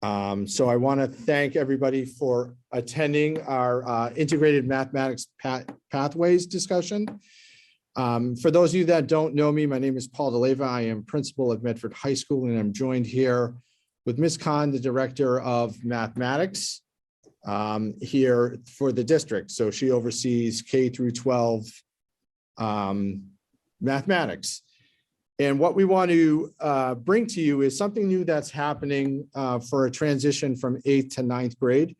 So I want to thank everybody for attending our integrated mathematics pathways discussion. For those of you that don't know me, my name is Paul DeLeva. I am principal at Medford High School, and I'm joined here with Ms. Khan, the director of mathematics here for the district. So she oversees K through 12 mathematics. And what we want to bring to you is something new that's happening for a transition from 8th to 9th grade,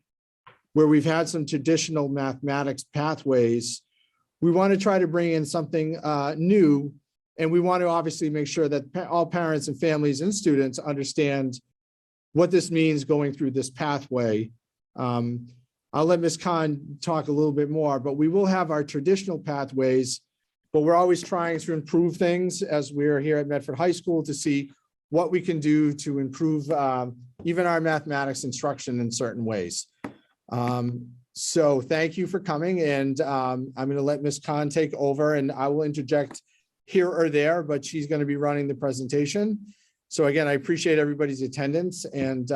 where we've had some traditional mathematics pathways. We want to try to bring in something new, and we want to obviously make sure that all parents and families and students understand what this means going through this pathway. I'll let Ms. Khan talk a little bit more, but we will have our traditional pathways, but we're always trying to improve things as we're here at Medford High School to see what we can do to improve even our mathematics instruction in certain ways. So thank you for coming, and I'm going to let Ms. Khan take over, and I will interject here or there, but she's going to be running the presentation. So again, I appreciate everybody's attendance, and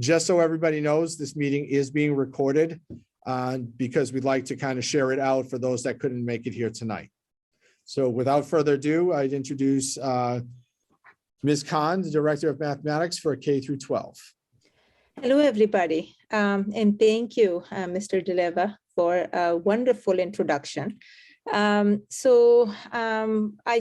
just so everybody knows, this meeting is being recorded because we'd like to kind of share it out for those that couldn't make it here tonight. So without further ado, I'd introduce Ms. Khan, the Director of Mathematics for K through 12. Hello, everybody, and thank you, Mr. DeLeva, for a wonderful introduction. I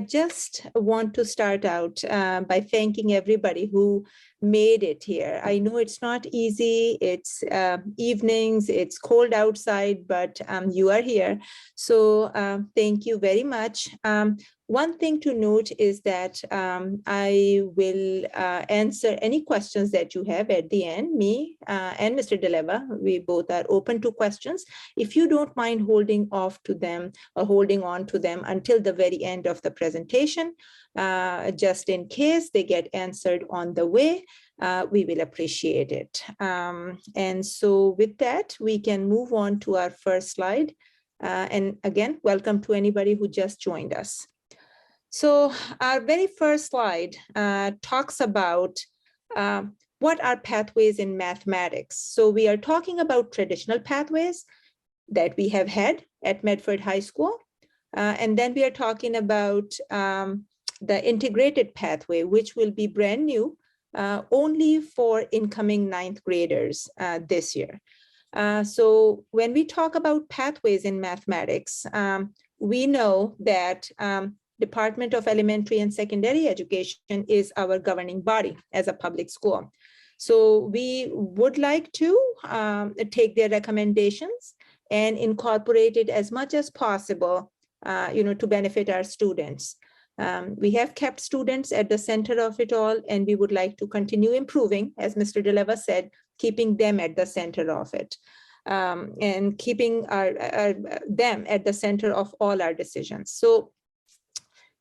just want to start out by thanking everybody who made it here. I know it's not easy, it's evenings, it's cold outside, but you are here. So thank you very much. One thing to note is that I will answer any questions that you have at the end. Me and Mr. DeLeva, we both are open to questions. If you don't mind holding off to them or holding on to them until the very end of the presentation, just in case they get answered on the way, we will appreciate it. And so with that, we can move on to our first slide. And again, welcome to anybody who just joined us. So our very first slide talks about what are pathways in mathematics. So we are talking about traditional pathways that we have had at Medford High School. And then we are talking about the integrated pathway, which will be brand new only for incoming 9th graders this year. So when we talk about pathways in mathematics, we know that Department of Elementary and Secondary Education is our governing body as a public school. So we would like to take their recommendations and incorporate it as much as possible, to benefit our students. We have kept students at the center of it all, and we would like to continue improving, as Mr. DeLeva said, keeping them at the center of it, and keeping them at the center of all our decisions. So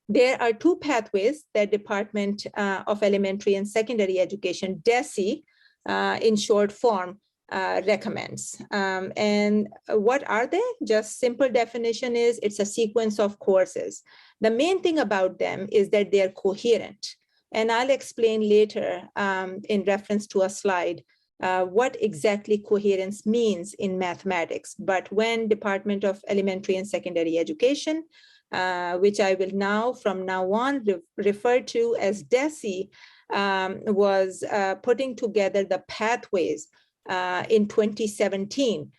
there are two pathways that Department of Elementary and Secondary Education, DESE, in short form, recommends. And what are they? Just simple definition is it's a sequence of courses. The main thing about them is that they're coherent. And I'll explain later in reference to a slide what exactly coherence means in mathematics. But when Department of Elementary and Secondary Education, which I will now from now on refer to as DESE, was putting together the pathways in 2017,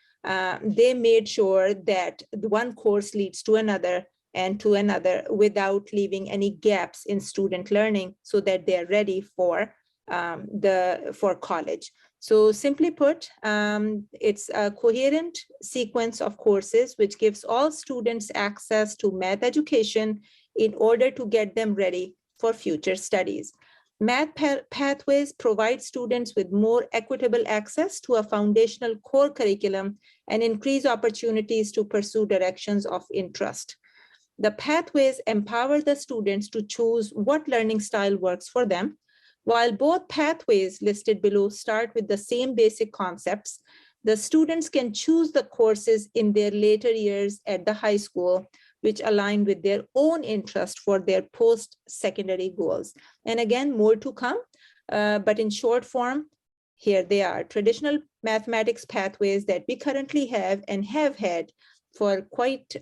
they made sure that one course leads to another and to another without leaving any gaps in student learning, so that they're ready for college. So simply put, it's a coherent sequence of courses which gives all students access to math education in order to get them ready for future studies. Math pathways provide students with more equitable access to a foundational core curriculum and increase opportunities to pursue directions of interest. The pathways empower the students to choose what learning style works for them. While both pathways listed below start with the same basic concepts, the students can choose the courses in their later years at the high school, which align with their own interest for their post-secondary goals. And again, more to come, but in short form, here they are, traditional mathematics pathways that we currently have and have had for quite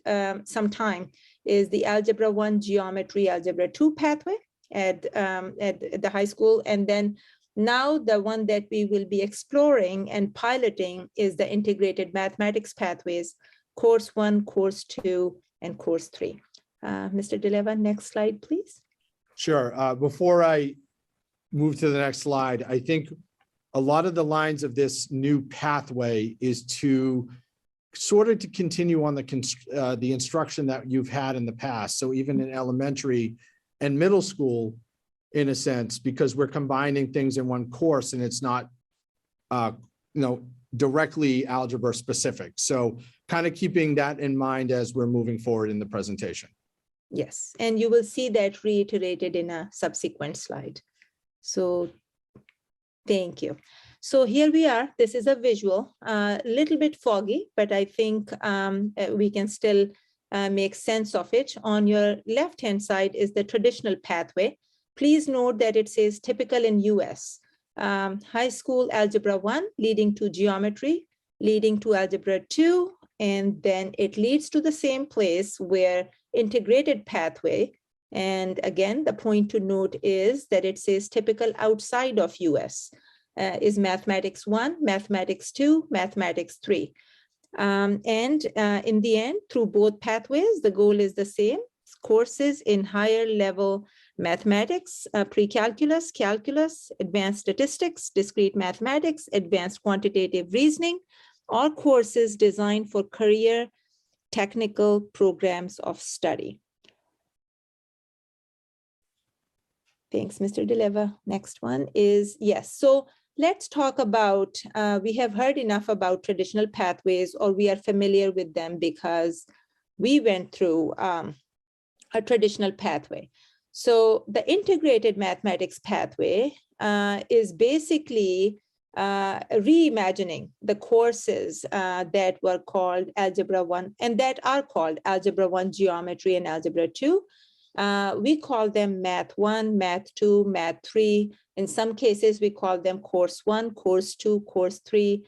some time is the Algebra 1 Geometry, Algebra 2 pathway at the high school. And then now the one that we will be exploring and piloting is the Integrated Mathematics Pathways, Course 1, Course 2, and Course 3. Mr. DeLeva, next slide, please. Sure. Before I move to the next slide, I think a lot of the lines of this new pathway is to sort of to continue on the instruction that you've had in the past. So even in elementary and middle school, in a sense, because we're combining things in one course and it's not, directly algebra specific. So kind of keeping that in mind as we're moving forward in the presentation. Yes, and you will see that reiterated in a subsequent slide. So thank you. So here we are. This is a visual, a little bit foggy, but I think we can still make sense of it. On your left-hand side is the traditional pathway. Please note that it says typical in US. High school algebra 1 leading to geometry, leading to algebra 2, and then it leads to the same place where integrated pathway. And again, the point to note is that it says typical outside of US is mathematics 1, mathematics 2, mathematics 3. And in the end, through both pathways, the goal is the same. Courses in higher level mathematics, pre-calculus, calculus, advanced statistics, discrete mathematics, advanced quantitative reasoning, all courses designed for career technical programs of study. Thanks, Mr. DeLeva. Next one is, yes. So let's talk about, we have heard enough about traditional pathways, or we are familiar with them because we went through a traditional pathway. So the integrated mathematics pathway is basically reimagining the courses that were called Algebra 1 and that are called Algebra 1 Geometry and Algebra 2. We call them Math 1, Math 2, Math 3. In some cases, we call them Course 1, Course 2, Course 3.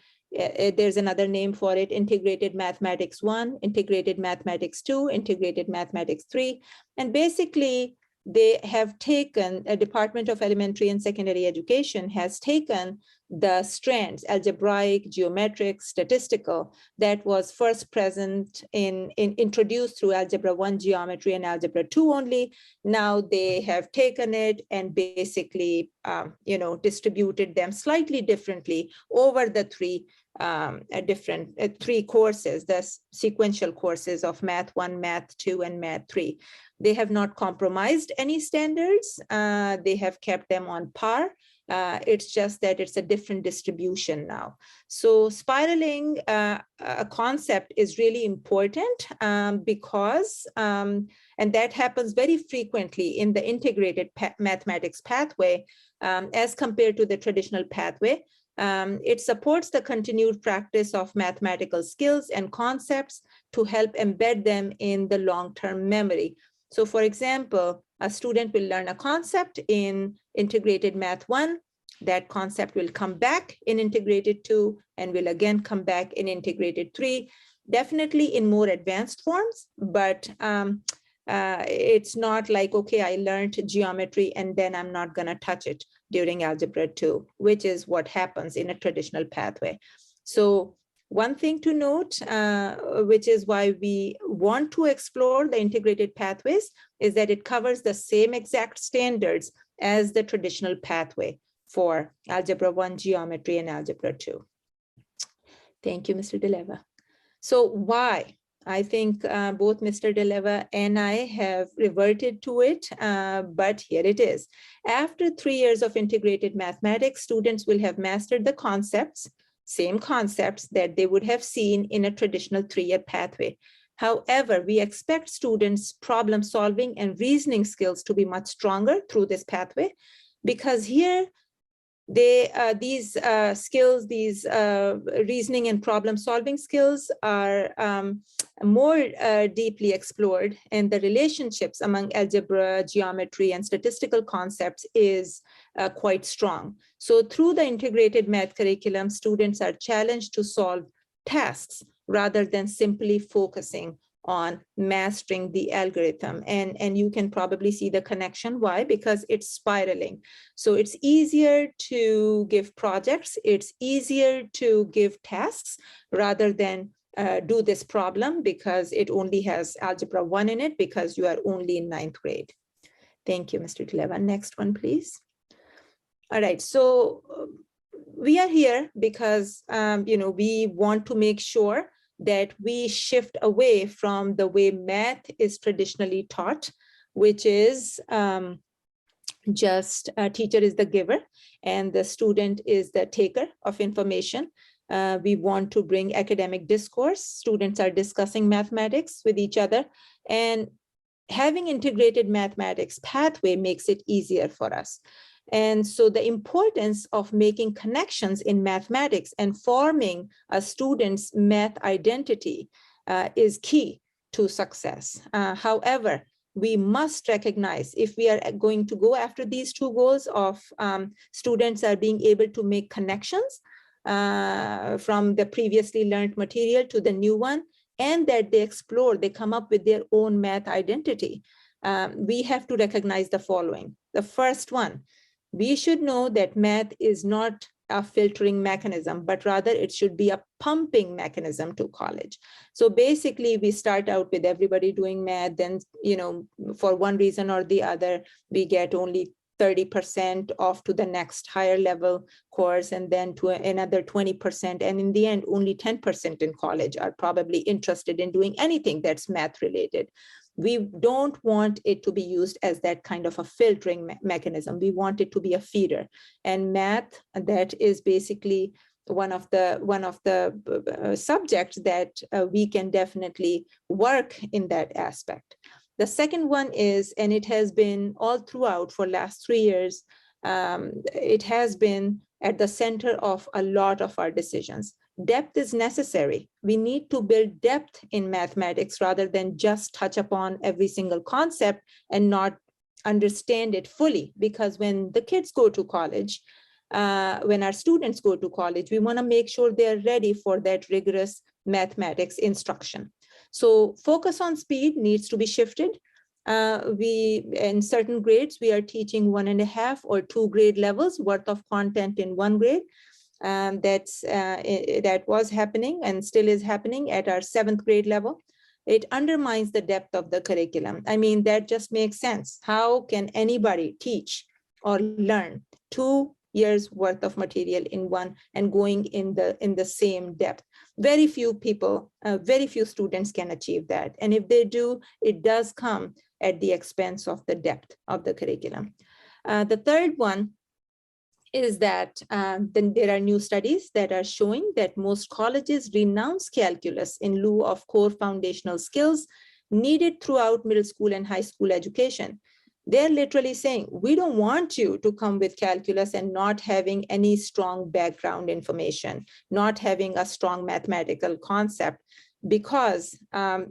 There's another name for it, Integrated Mathematics 1, Integrated Mathematics 2, Integrated Mathematics 3. And basically, they have taken, a Department of Elementary and Secondary Education has taken the strands, algebraic, geometric, statistical, that was first present introduced through Algebra 1 Geometry and Algebra 2 only. Now they have taken it and basically, distributed them slightly differently over the three courses, the sequential courses of Math 1, Math 2, and Math 3. They have not compromised any standards. They have kept them on par. It's just that it's a different distribution now. So spiraling a concept is really important because, and that happens very frequently in the integrated mathematics pathway as compared to the traditional pathway. It supports the continued practice of mathematical skills and concepts to help embed them in the long-term memory. So for example, a student will learn a concept in integrated math 1, that concept will come back in integrated 2 and will again come back in integrated 3, definitely in more advanced forms, but it's not like, okay, I learned geometry and then I'm not going to touch it during algebra 2, which is what happens in a traditional pathway. So one thing to note, which is why we want to explore the integrated pathways, is that it covers the same exact standards as the traditional pathway for Algebra 1 Geometry and Algebra 2. Thank you, Mr. DeLeva. So why? I think both Mr. DeLeva and I have reverted to it, but here it is. After 3 years of integrated mathematics, students will have mastered the concepts, same concepts that they would have seen in a traditional 3-year pathway. However, we expect students' problem solving and reasoning skills to be much stronger through this pathway, because here These skills, these reasoning and problem solving skills are more deeply explored, and the relationships among algebra, geometry, and statistical concepts is quite strong. So through the integrated math curriculum, students are challenged to solve tasks rather than simply focusing on mastering the algorithm. And you can probably see the connection. Why? Because it's spiraling. So it's easier to give projects, it's easier to give tasks rather than do this problem because it only has algebra 1 in it because you are only in 9th grade. Thank you, Mr. Tileva. Next one, please. All right, so we are here because we want to make sure that we shift away from the way math is traditionally taught, which is just a teacher is the giver and the student is the taker of information. We want to bring academic discourse. Students are discussing mathematics with each other, and having integrated mathematics pathway makes it easier for us. And so the importance of making connections in mathematics and forming a student's math identity is key to success. However, we must recognize if we are going to go after these two goals of students are being able to make connections from the previously learned material to the new one, and that they explore, they come up with their own math identity. We have to recognize the following. The first one, we should know that math is not a filtering mechanism, but rather it should be a pumping mechanism to college. So basically we start out with everybody doing math, then, for one reason or the other, we get only 30% off to the next higher level course, and then to another 20%. And in the end, only 10% in college are probably interested in doing anything that's math related. We don't want it to be used as that kind of a filtering mechanism. We want it to be a feeder. And math, that is basically one of the subjects that we can definitely work in that aspect. The second one is, and it has been all throughout for last 3 years, it has been at the center of a lot of our decisions. Depth is necessary. We need to build depth in mathematics rather than just touch upon every single concept and not understand it fully. Because when the kids go to college, when our students go to college, we want to make sure they're ready for that rigorous mathematics instruction. So focus on speed needs to be shifted. In certain grades, we are teaching 1.5 or 2 grade levels worth of content in 1 grade. That was happening and still is happening at our 7th grade level. It undermines the depth of the curriculum. I mean, that just makes sense. How can anybody teach or learn 2 years worth of material in one and going in the same depth? Very few people, very few students can achieve that. And if they do, it does come at the expense of the depth of the curriculum. The third one is that then there are new studies that are showing that most colleges renounce calculus in lieu of core foundational skills needed throughout middle school and high school education. They're literally saying, we don't want you to come with calculus and not having any strong background information, not having a strong mathematical concept, because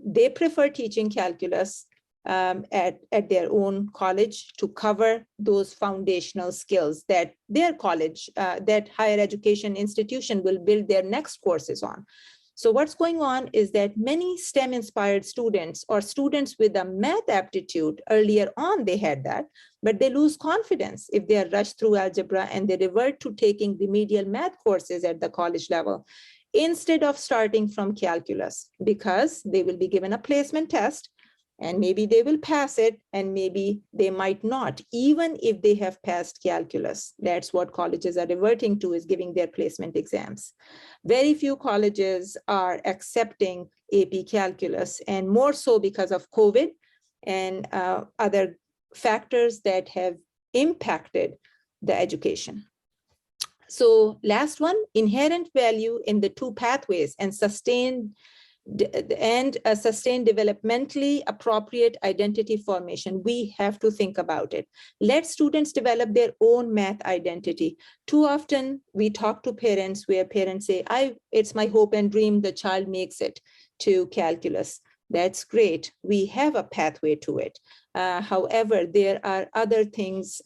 they prefer teaching calculus at their own college to cover those foundational skills that their college, that higher education institution will build their next courses on. So what's going on is that many STEM-inspired students or students with a math aptitude, earlier on they had that, but they lose confidence if they are rushed through algebra and they revert to taking remedial math courses at the college level instead of starting from calculus, because they will be given a placement test and maybe they will pass it and maybe they might not, even if they have passed calculus. That's what colleges are reverting to, is giving their placement exams. Very few colleges are accepting AP calculus, and more so because of COVID and other factors that have impacted the education. So last one, inherent value in the two pathways and sustained and a sustained developmentally appropriate identity formation. We have to think about it. Let students develop their own math identity. Too often we talk to parents where parents say, it's my hope and dream the child makes it to calculus. That's great. We have a pathway to it. However, there are other things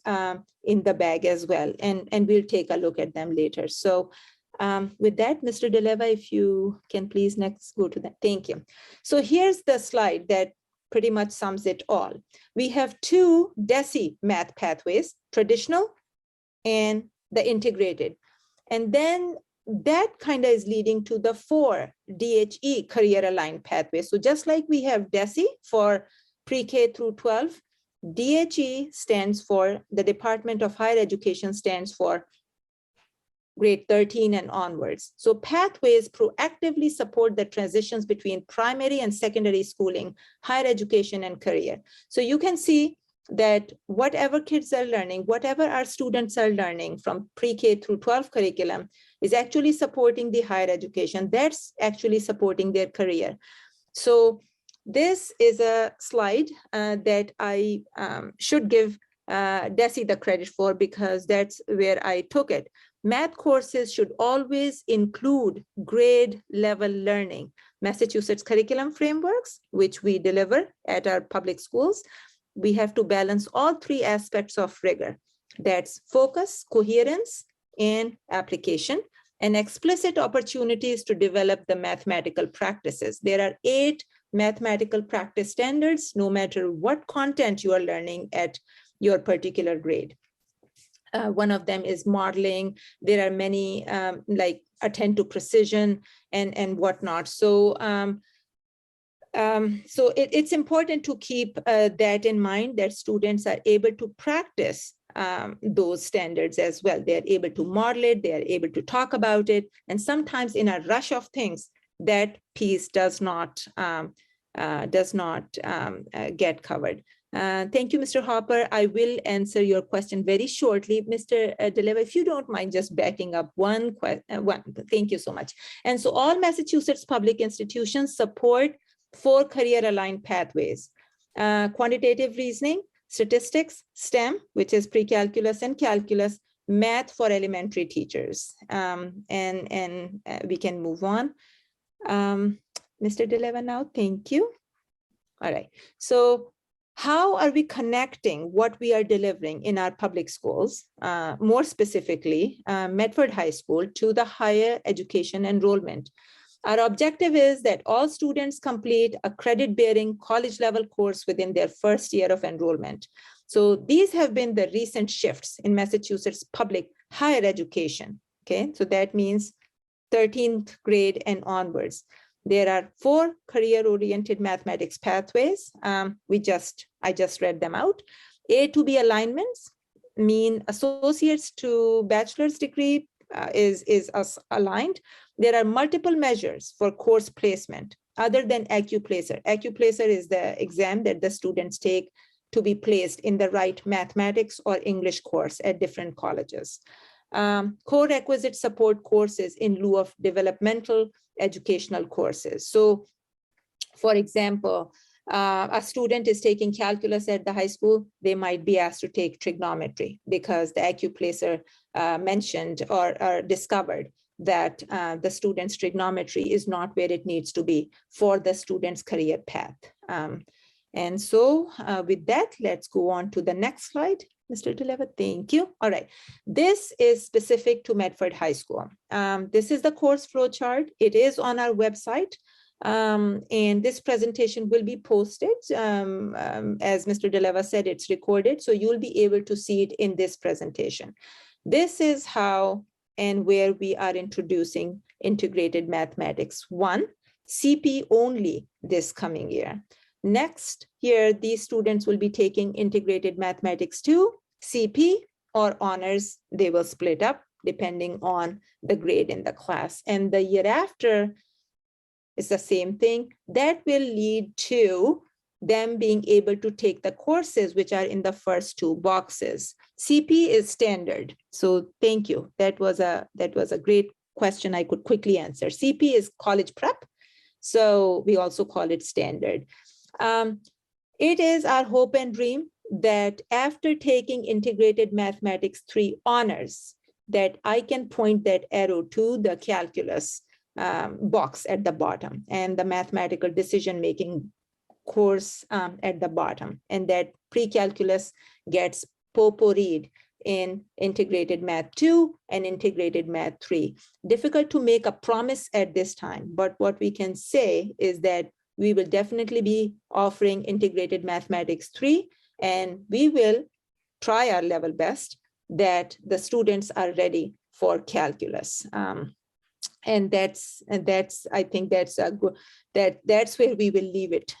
in the bag as well, and we'll take a look at them later. So with that, Mr. DeLeva, if you can please next go to that. Thank you. So here's the slide that pretty much sums it all. We have two DESI math pathways, traditional and the integrated. And then that kind of is leading to the 4 DHE career aligned pathways. So just like we have DESI for pre-K through 12, DHE stands for, the Department of Higher Education stands for grade 13 and onwards. So pathways proactively support the transitions between primary and secondary schooling, higher education, and career. So you can see that whatever kids are learning, whatever our students are learning from pre-K through 12 curriculum is actually supporting the higher education. That's actually supporting their career. So this is a slide that I should give DESI the credit for, because that's where I took it. Math courses should always include grade level learning. Massachusetts curriculum frameworks, which we deliver at our public schools, we have to balance all 3 aspects of rigor. That's focus, coherence, and application, and explicit opportunities to develop the mathematical practices. There are 8 mathematical practice standards, no matter what content you are learning at your particular grade. One of them is modeling. There are many like attend to precision and whatnot. So it's important to keep that in mind, that students are able to practice those standards as well. They're able to model it, they're able to talk about it. And sometimes in a rush of things, that piece does not get covered. Thank you, Mr. Hopper. I will answer your question very shortly. Mr. DeLeva, if you don't mind just backing up one question. Thank you so much. And so all Massachusetts public institutions support 4 career-aligned pathways: quantitative reasoning, statistics, STEM, which is pre-calculus and calculus, math for elementary teachers. And we can move on. Mr. DeLeva now, thank you. All right, so how are we connecting what we are delivering in our public schools, more specifically Medford High School, to the higher education enrollment? Our objective is that all students complete a credit-bearing college-level course within their first year of enrollment. So these have been the recent shifts in Massachusetts public higher education. Okay, so that means 13th grade and onwards. There are 4 career-oriented mathematics pathways. I just read them out. A to B alignments mean associates to bachelor's degree is aligned. There are multiple measures for course placement other than AccuPlacer. AccuPlacer is the exam that the students take to be placed in the right mathematics or English course at different colleges. Core requisite support courses in lieu of developmental educational courses. So, for example, a student is taking calculus at the high school, they might be asked to take trigonometry because the AccuPlacer mentioned or discovered that the student's trigonometry is not where it needs to be for the student's career path. And so with that, let's go on to the next slide. Mr. DeLeva, thank you. All right, this is specific to Medford High School. This is the course flow chart. It is on our website. And this presentation will be posted. As Mr. DeLeva said, it's recorded, so you'll be able to see it in this presentation. This is how and where we are introducing integrated mathematics 1, CP only this coming year. Next year, these students will be taking integrated mathematics 2, CP or honors. They will split up depending on the grade in the class. And the year after, it's the same thing. That will lead to them being able to take the courses which are in the first 2 boxes. CP is standard. So thank you. That was a great question I could quickly answer. CP is college prep. So we also call it standard. It is our hope and dream that after taking Integrated Mathematics 3 honors, that I can point that arrow to the calculus box at the bottom and the mathematical decision-making course at the bottom, and that pre-calculus gets potpourried in Integrated Math 2 and Integrated Math 3. Difficult to make a promise at this time, but what we can say is that we will definitely be offering Integrated Mathematics 3, and we will try our level best that the students are ready for calculus. And that's I think that's a good, that's where we will leave it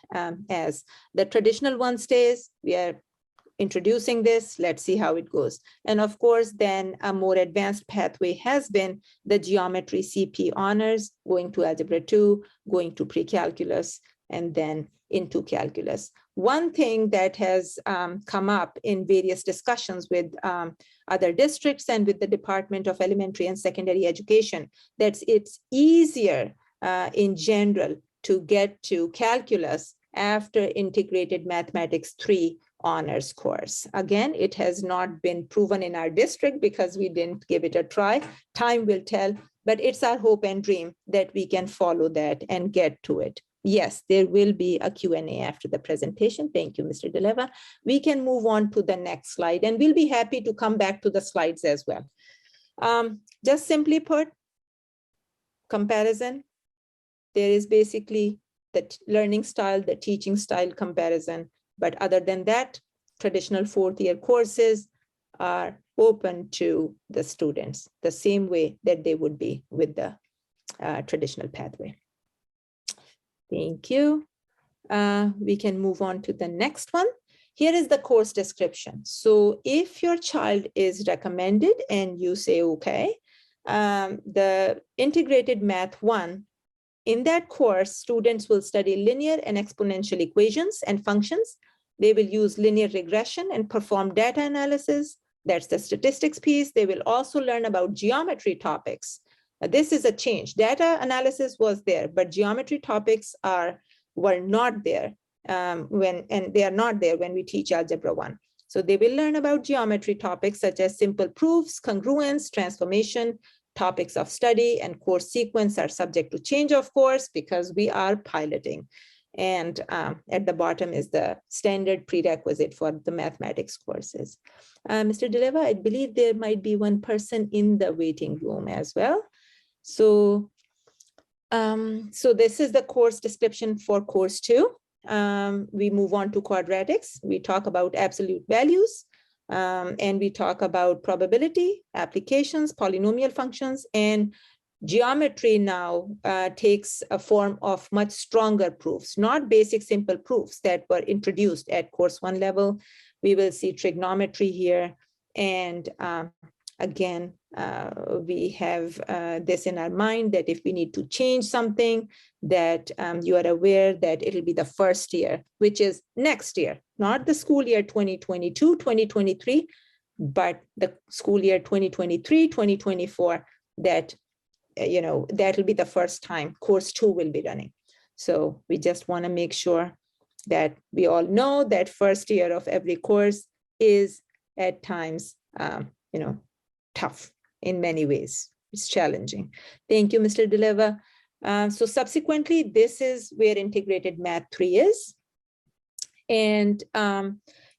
as. The traditional one stays. We are introducing this. Let's see how it goes. And of course, then a more advanced pathway has been the geometry CP honors, going to algebra 2, going to pre-calculus, and then into calculus. One thing that has come up in various discussions with other districts and with the Department of Elementary and Secondary Education, that it's easier in general to get to calculus after Integrated Mathematics 3 honors course. Again, it has not been proven in our district because we didn't give it a try. Time will tell, but it's our hope and dream that we can follow that and get to it. Yes, there will be a Q&A after the presentation. Thank you, Mr. DeLeva. We can move on to the next slide, and we'll be happy to come back to the slides as well. Just simply put, comparison. There is basically the learning style, the teaching style comparison. But other than that, traditional fourth-year courses are open to the students the same way that they would be with the traditional pathway. Thank you. We can move on to the next one. Here is the course description. So if your child is recommended and you say, okay, the Integrated Math 1, in that course, students will study linear and exponential equations and functions. They will use linear regression and perform data analysis. That's the statistics piece. They will also learn about geometry topics. This is a change. Data analysis was there, but geometry topics were not there and they are not there when we teach Algebra 1. So they will learn about geometry topics such as simple proofs, congruence, transformation. Topics of study and course sequence are subject to change, of course, because we are piloting. And at the bottom is the standard prerequisite for the mathematics courses. Mr. DeLeva, I believe there might be one person in the waiting room as well. So, so this is the course description for course 2. We move on to quadratics. We talk about absolute values. And we talk about probability, applications, polynomial functions, and geometry now takes a form of much stronger proofs, not basic simple proofs that were introduced at course 1 level. We will see trigonometry here. And again, we have this in our mind that if we need to change something, that you are aware that it'll be the first year, which is next year, not the school year 2022, 2023, but the school year 2023, 2024, that, you know, that'll be the first time course 2 will be running. So we just want to make sure that we all know that first year of every course is at times, you know, tough in many ways. It's challenging. Thank you, Mr. DeLeva. So subsequently, this is where Integrated Math 3 is. And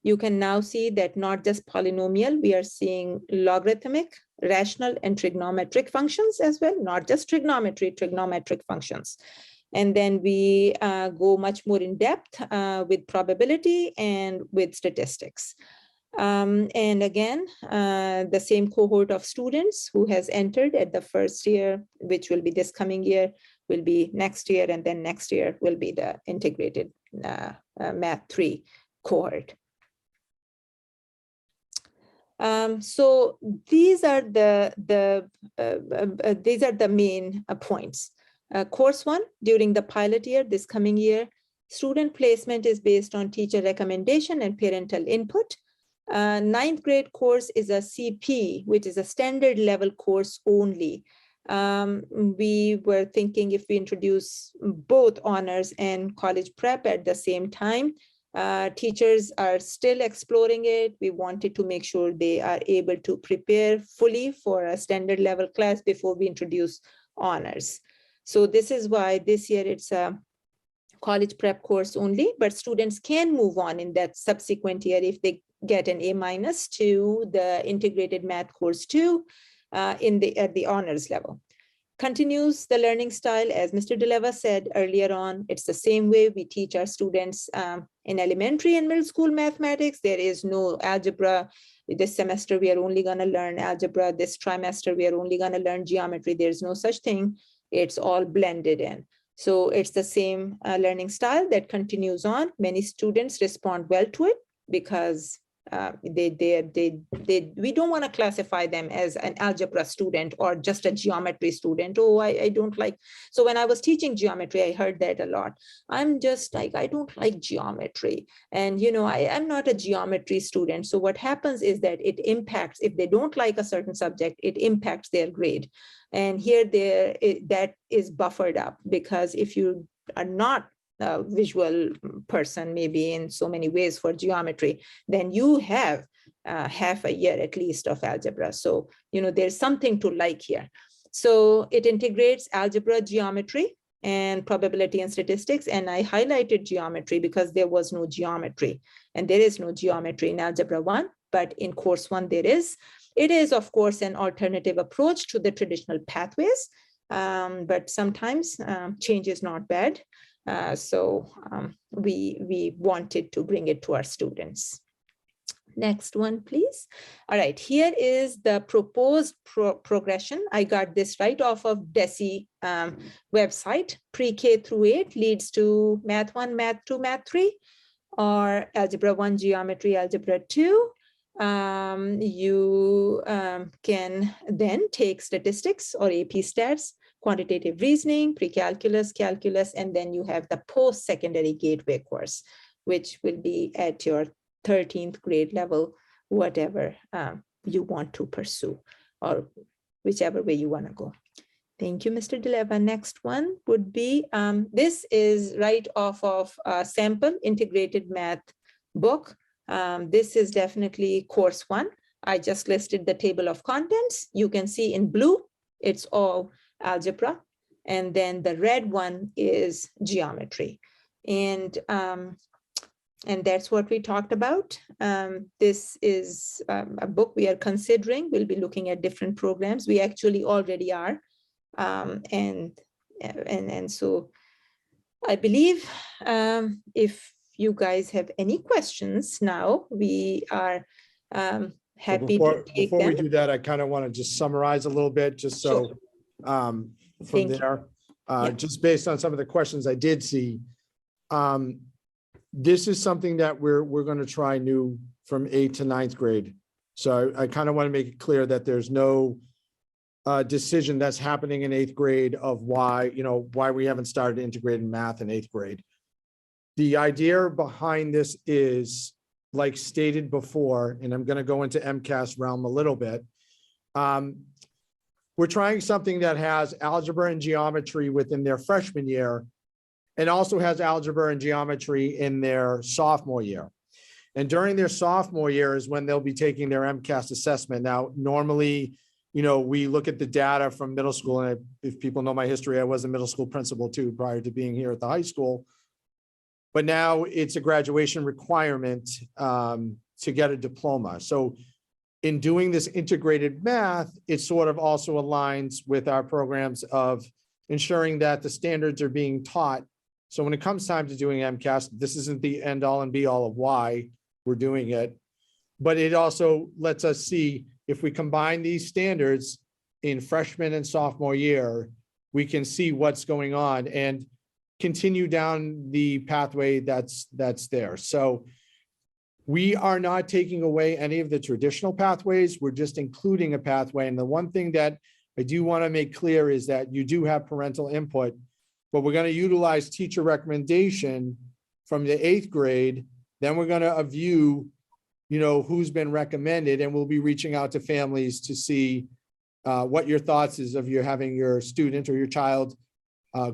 you can now see that not just polynomial, we are seeing logarithmic, rational, and trigonometric functions as well, not just trigonometry, trigonometric functions. And then we go much more in depth with probability and with statistics. And again, the same cohort of students who has entered at the first year, which will be this coming year, will be next year, and then next year will be the Integrated Math 3 cohort. So these are the main points. Course 1, during the pilot year, this coming year, student placement is based on teacher recommendation and parental input. 9th grade course is a CP, which is a standard level course only. We were thinking if we introduce both honors and college prep at the same time. Teachers are still exploring it. We wanted to make sure they are able to prepare fully for a standard level class before we introduce honors. So this is why this year it's a college prep course only, but students can move on in that subsequent year if they get an A- to the integrated math course too at the honors level. Continues the learning style, as Mr. DeLeva said earlier on, it's the same way we teach our students in elementary and middle school mathematics. There is no algebra. This semester, we are only going to learn algebra. This trimester, we are only going to learn geometry. There's no such thing. It's all blended in. So it's the same learning style that continues on. Many students respond well to it because we don't want to classify them as an algebra student or just a geometry student. Oh, I don't like. So when I was teaching geometry, I heard that a lot. I'm just like, I don't like geometry. And, I'm not a geometry student. So what happens is that it impacts, if they don't like a certain subject, it impacts their grade. And here that is buffered up, because if you are not a visual person, maybe in so many ways for geometry, then you have half a year at least of algebra. So, there's something to like here. So it integrates algebra, geometry, and probability and statistics. And I highlighted geometry because there was no geometry, and there is no geometry in Algebra 1, but in course 1 there is. It is, of course, an alternative approach to the traditional pathways, but sometimes change is not bad. So we wanted to bring it to our students. Next one, please. All right, here is the proposed progression. I got this right off of DESI website. Pre-K through 8 leads to Math 1, Math 2, Math 3, or Algebra 1, Geometry, Algebra 2. You can then take statistics or AP stats, quantitative reasoning, pre-calculus, calculus, and then you have the post-secondary gateway course, which will be at your 13th grade level, whatever you want to pursue, or whichever way you want to go. Thank you, Mr. DeLeva. Next one would be, this is right off of a sample integrated math book. This is definitely course 1. I just listed the table of contents. You can see in blue, it's all algebra. And then the red one is geometry. And that's what we talked about. This is a book we are considering. We'll be looking at different programs. We actually already are. And so I believe if you guys have any questions now, we are happy to take before them. we do that, I kind of want to just summarize a little bit, just so from there, just based on some of the questions I did see. This is something that we're going to try new from 8th to 9th grade. So I kind of want to make it clear that there's no decision that's happening in 8th grade of why we haven't started integrated math in 8th grade. The idea behind this is, like stated before, and I'm going to go into MCAS realm a little bit. We're trying something that has algebra and geometry within their freshman year, and also has algebra and geometry in their sophomore year. And during their sophomore year is when they'll be taking their MCAS assessment. Now, normally, we look at the data from middle school, and if people know my history, I was a middle school principal too prior to being here at the high school. But now it's a graduation requirement to get a diploma. So in doing this integrated math, it sort of also aligns with our programs of ensuring that the standards are being taught. So when it comes time to doing MCAS, this isn't the end all and be all of why we're doing it, but it also lets us see if we combine these standards in freshman and sophomore year, we can see what's going on and continue down the pathway that's there. So we are not taking away any of the traditional pathways. We're just including a pathway. And the one thing that I do want to make clear is that you do have parental input, but we're going to utilize teacher recommendation from the 8th grade. Then we're going to view, who's been recommended, and we'll be reaching out to families to see, what your thoughts is of you having your student or your child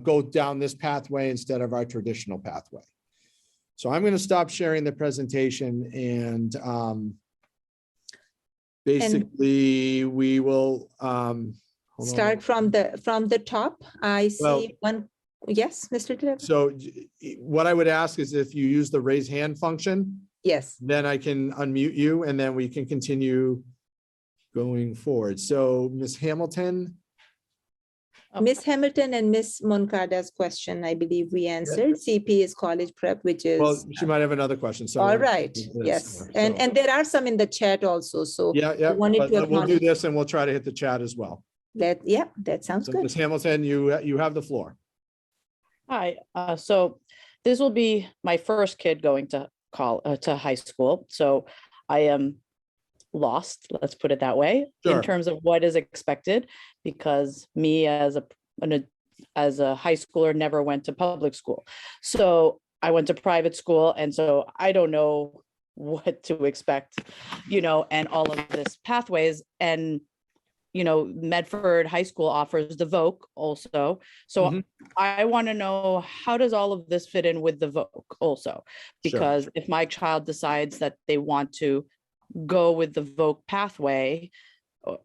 go down this pathway instead of our traditional pathway. So I'm going to stop sharing the presentation and basically we will hold on. Start from the top. I Well, see one. Yes, Mr. Dillon? So what I would ask is if you use the raise hand function, Yes. then I can unmute you and then we can continue going forward. So Ms. Hamilton, Miss Hamilton and Miss Moncada's question, I believe we answered. CP is college prep, which is. well, she might have another question. So All right, yes. And there are some in the chat also, so. yeah, I wanted but to we'll do acknowledge this and we'll try to hit the chat as well. that sounds So good. Ms. Hamilton, you have the floor. Hi, so this will be my first kid going to high school. So I am lost, let's put it that way, Sure. in terms of what is expected, because me as a high schooler never went to public school. So I went to private school, and so I don't know what to expect, and all of this pathways. And Medford High School offers the VOC also. So I want to know, how does all of this fit in with the VOC also? Because if my child decides that they want to go with the VOC pathway,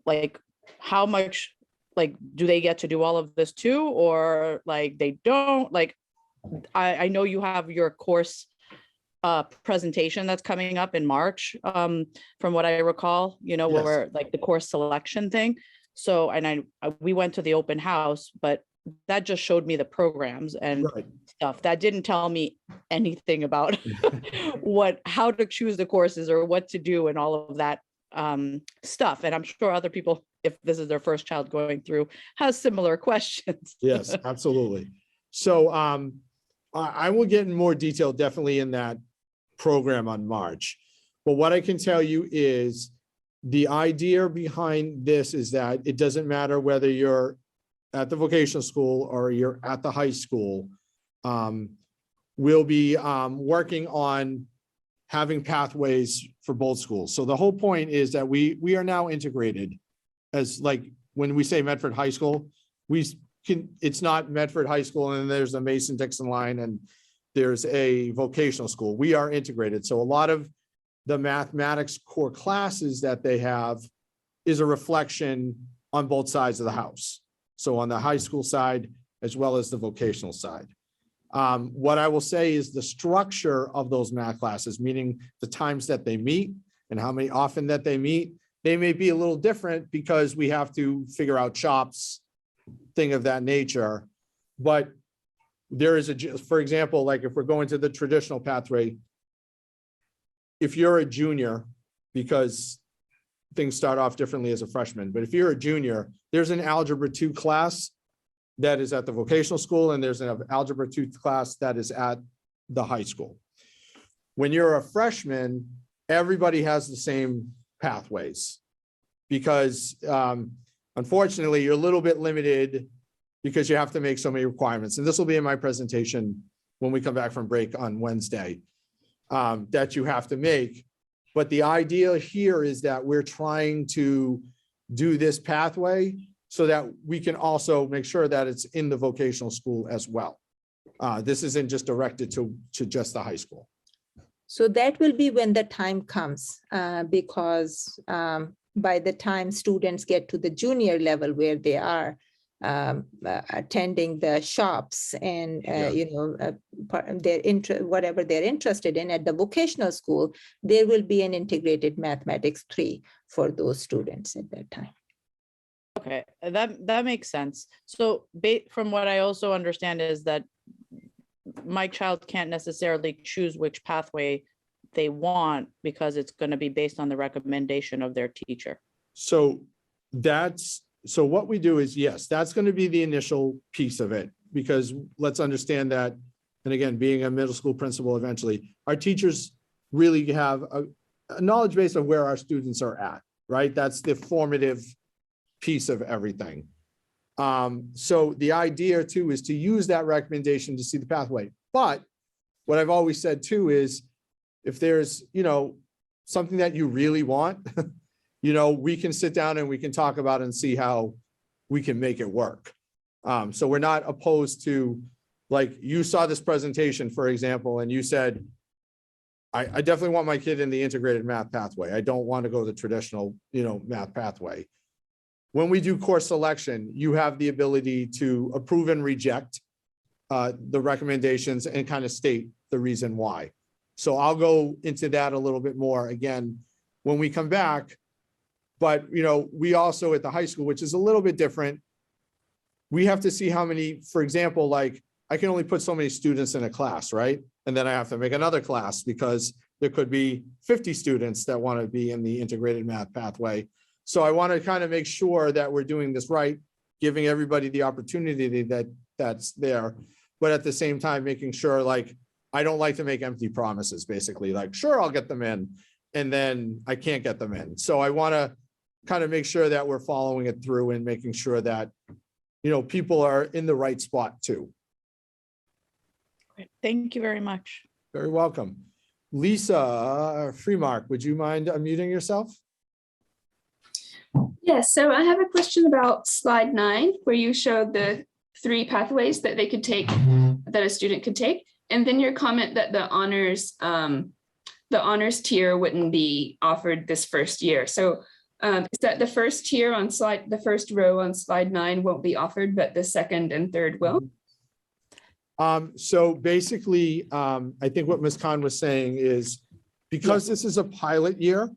like how much, like, do they get to do all of this too? Or like they don't? Like, I know you have your course presentation that's coming up in March, from what I recall, where like the course selection thing. So, and we went to the open house, but that just showed me the programs and stuff. That didn't tell me anything about how to choose the courses or what to do and all of that stuff. And I'm sure other people, if this is their first child going through, has similar questions. Yes, absolutely. So I will get in more detail definitely in that program on March. But what I can tell you is the idea behind this is that it doesn't matter whether you're at the vocational school or you're at the high school. We'll be working on having pathways for both schools. So the whole point is that we are now integrated as, like, when we say Medford High School, it's not Medford High School and there's a Mason-Dixon line and there's a vocational school. We are integrated. So a lot of the mathematics core classes that they have is a reflection on both sides of the house. So on the high school side, as well as the vocational side. What I will say is the structure of those math classes, meaning the times that they meet and how many often that they meet, they may be a little different because we have to figure out CHOPS, thing of that nature. But there is for example, like if we're going to the traditional pathway, if you're a junior, because things start off differently as a freshman, but if you're a junior, there's an Algebra 2 class that is at the vocational school, and there's an Algebra 2 class that is at the high school. When you're a freshman, everybody has the same pathways because unfortunately, you're a little bit limited because you have to make so many requirements. And this will be in my presentation when we come back from break on Wednesday, that you have to make. But the idea here is that we're trying to do this pathway so that we can also make sure that it's in the vocational school as well. This isn't just directed to just the high school. So that will be when the time comes, because by the time students get to the junior level where they are attending the shops and whatever they're interested in at the vocational school, there will be an integrated mathematics 3 for those students at that time. Okay, that makes sense. So from what I also understand is that my child can't necessarily choose which pathway they want because it's going to be based on the recommendation of their teacher. So what we do is, yes, that's going to be the initial piece of it, because let's understand that, and again, being a middle school principal, eventually, our teachers really have a knowledge base of where our students are at, right? That's the formative piece of everything. So the idea too is to use that recommendation to see the pathway. But what I've always said too is, if there's, something that you really want, we can sit down and we can talk about it and see how we can make it work. So we're not opposed to, like, you saw this presentation, for example, and you said, I definitely want my kid in the integrated math pathway. I don't want to go the traditional, math pathway. When we do course selection, you have the ability to approve and reject the recommendations and kind of state the reason why. So I'll go into that a little bit more again when we come back. But, we also at the high school, which is a little bit different, we have to see how many, for example, like I can only put so many students in a class, right? And then I have to make another class because there could be 50 students that want to be in the integrated math pathway. So I want to kind of make sure that we're doing this right, giving everybody the opportunity that's there, but at the same time, making sure, like, I don't like to make empty promises, basically, like, sure, I'll get them in, and then I can't get them in. So I want to kind of make sure that we're following it through and making sure that, people are in the right spot too. Great. Thank you very much. Very welcome. Lisa Freemark, would you mind unmuting yourself? Yes, so I have a question about slide 9, where you showed the 3 pathways that they could take, that a student could take. And then your comment that the honors tier wouldn't be offered this first year. So is that the first tier on the first row on slide 9 won't be offered, but the second and third will? So basically, I think what Ms. Khan was saying is, because this is a pilot year,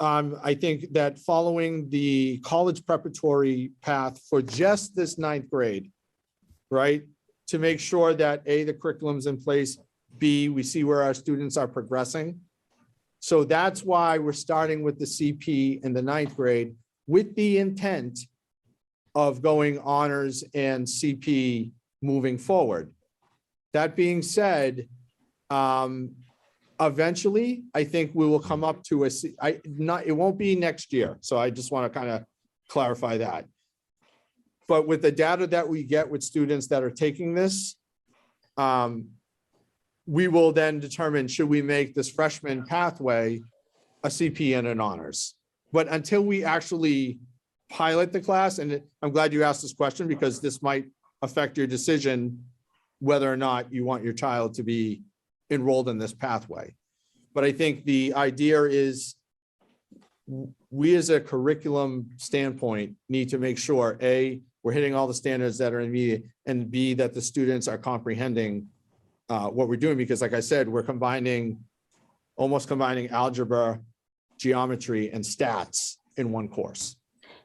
I think that following the college preparatory path for just this 9th grade, right? To make sure that A, the curriculum's in place, B, we see where our students are progressing. So that's why we're starting with the CP in the 9th grade with the intent of going honors and CP moving forward. That being said, eventually, I think we will come up to it won't be next year. So I just want to kind of clarify that. But with the data that we get with students that are taking this, we will then determine, should we make this freshman pathway a CP and an honors? But until we actually pilot the class, and I'm glad you asked this question because this might affect your decision whether or not you want your child to be enrolled in this pathway. But I think the idea is we as a curriculum standpoint need to make sure, A, we're hitting all the standards that are in media, and B, that the students are comprehending what we're doing. Because like I said, we're almost combining algebra, geometry, and stats in one course.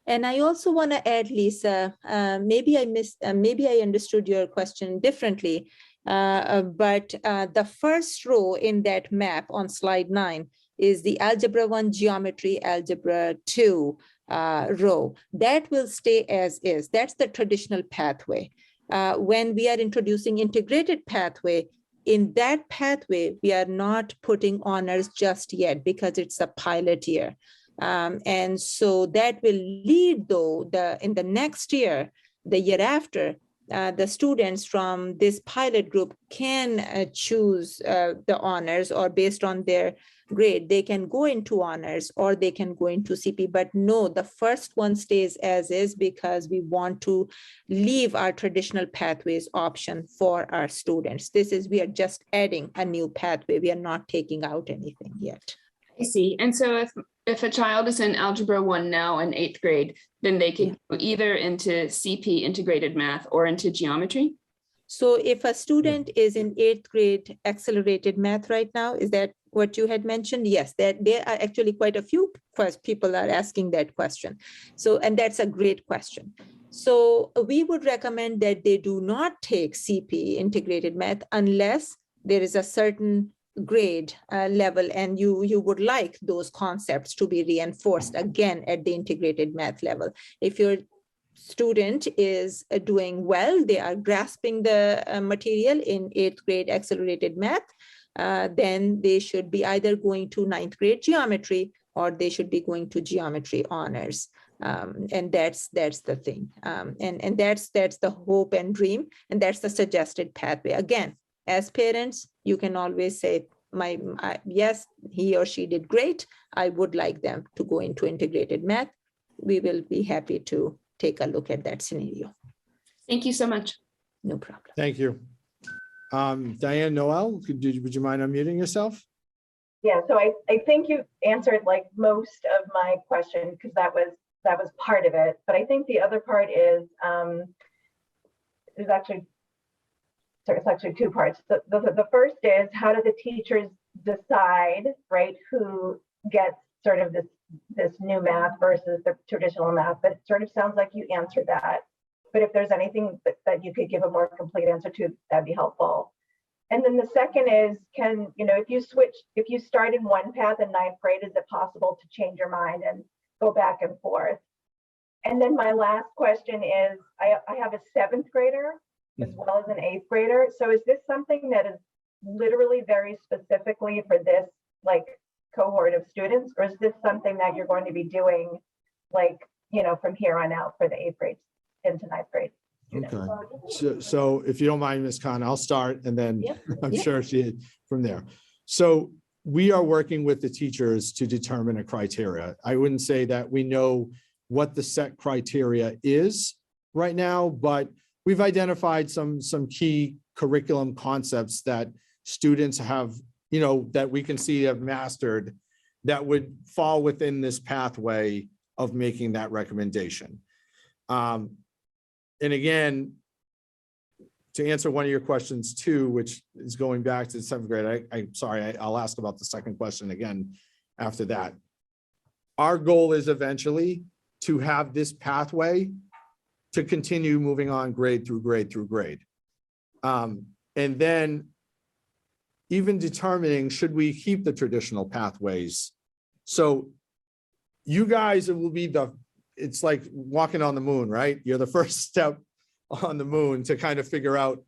And I also want to add, Lisa, maybe I understood your question differently, but the first row in that map on slide 9 is the Algebra 1 Geometry, Algebra 2 row. That will stay as is. That's the traditional pathway. When we are introducing integrated pathway, in that pathway, we are not putting honors just yet because it's a pilot year. And so that will lead, though, in the next year, the year after, the students from this pilot group can choose the honors, or based on their grade, they can go into honors or they can go into CP. But no, the first one stays as is because we want to leave our traditional pathways option for our students. We are just adding a new pathway. We are not taking out anything yet. I see. And so if a child is in Algebra 1 now in 8th grade, then they can go either into CP integrated math or into geometry? So if a student is in 8th grade accelerated math right now, is that what you had mentioned? Yes, that there are actually quite a few people are asking that question. So, and that's a great question. So we would recommend that they do not take CP integrated math unless there is a certain grade level and you would like those concepts to be reinforced again at the integrated math level. If your student is doing well, they are grasping the material in 8th grade accelerated math, then they should be either going to 9th grade geometry or they should be going to geometry honors. And that's the thing. And that's the hope and dream, and that's the suggested pathway. Again, as parents, you can always say, yes, he or she did great. I would like them to go into integrated math. We will be happy to take a look at that scenario. Thank you so much. No problem. Thank you. Diane Noel, would you mind unmuting yourself? Yeah, so I think you answered like most of my question because that was part of it. But I think the other part is it's actually two parts. The first is, how do the teachers decide, right, who gets sort of this new math versus the traditional math? But it sort of sounds like you answered that. But if there's anything that you could give a more complete answer to, that'd be helpful. And then the second is, if you start in one path in 9th grade, is it possible to change your mind and go back and forth? And then my last question is, I have a 7th grader as well as an 8th grader. So is this something that is literally very specifically for this like cohort of students, or is this something that you're going to be doing like, from here on out for the 8th grade into 9th grade? Okay. So if you don't mind, Ms. Khan, I'll start and then Yep. I'm Yep. sure she from there. So we are working with the teachers to determine a criteria. I wouldn't say that we know what the set criteria is right now, but we've identified some key curriculum concepts that students have, that we can see have mastered that would fall within this pathway of making that recommendation. And again, to answer one of your questions too, which is going back to the 7th grade, I'm sorry, I'll ask about the second question again after that. Our goal is eventually to have this pathway to continue moving on grade through grade through grade. And then even determining, should we keep the traditional pathways? So you guys will be it's like walking on the moon, right? You're the first step on the moon to kind of figure out,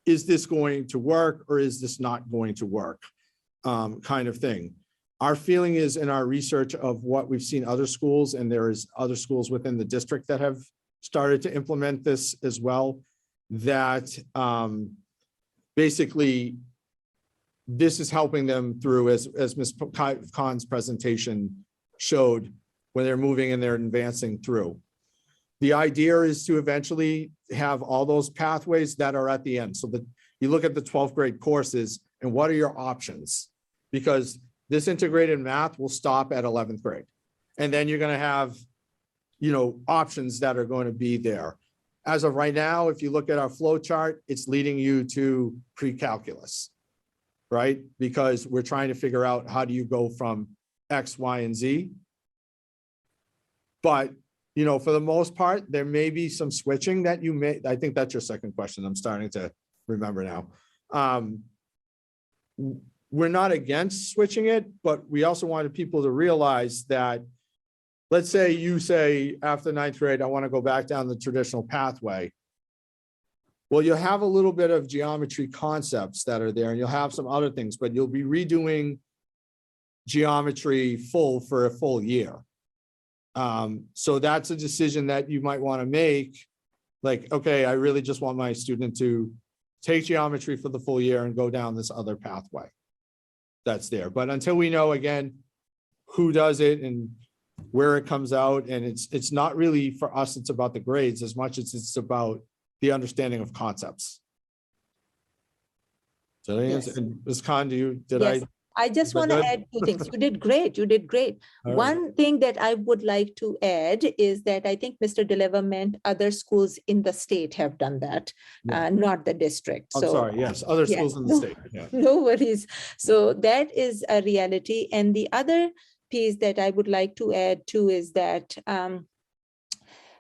is this going to work or is this not going to work, kind of thing. Our feeling is, in our research of what we've seen other schools, and there is other schools within the district that have started to implement this as well, that basically this is helping them through, as Ms. Khan's presentation showed, when they're moving and they're advancing through. The idea is to eventually have all those pathways that are at the end. So that you look at the 12th grade courses and what are your options? Because this integrated math will stop at 11th grade. And then you're going to have, options that are going to be there. As of right now, if you look at our flow chart, it's leading you to pre-calculus, right? Because we're trying to figure out, how do you go from X, Y, and Z? But, for the most part, there may be some switching that you may, I think that's your second question. I'm starting to remember now. We're not against switching it, but we also wanted people to realize that, let's say you say after 9th grade, I want to go back down the traditional pathway. Well, you'll have a little bit of geometry concepts that are there, and you'll have some other things, but you'll be redoing geometry for a full year. So that's a decision that you might want to make. Like, okay, I really just want my student to take geometry for the full year and go down this other pathway that's there. But until we know, again, who does it and where it comes out, and it's not really for us, it's about the grades as much as it's about the understanding of concepts. So that answer, and Ms. Khan, Yes. I just want to add 2 things. You did great. You did great. All right. One thing that I would like to add is that I think Mr. Deliver meant other schools in the state have done that, Yeah. Not the district. I'm So sorry, yes, other yeah, schools in the no. state. Yeah. no worries. So that is a reality. And the other piece that I would like to add too is that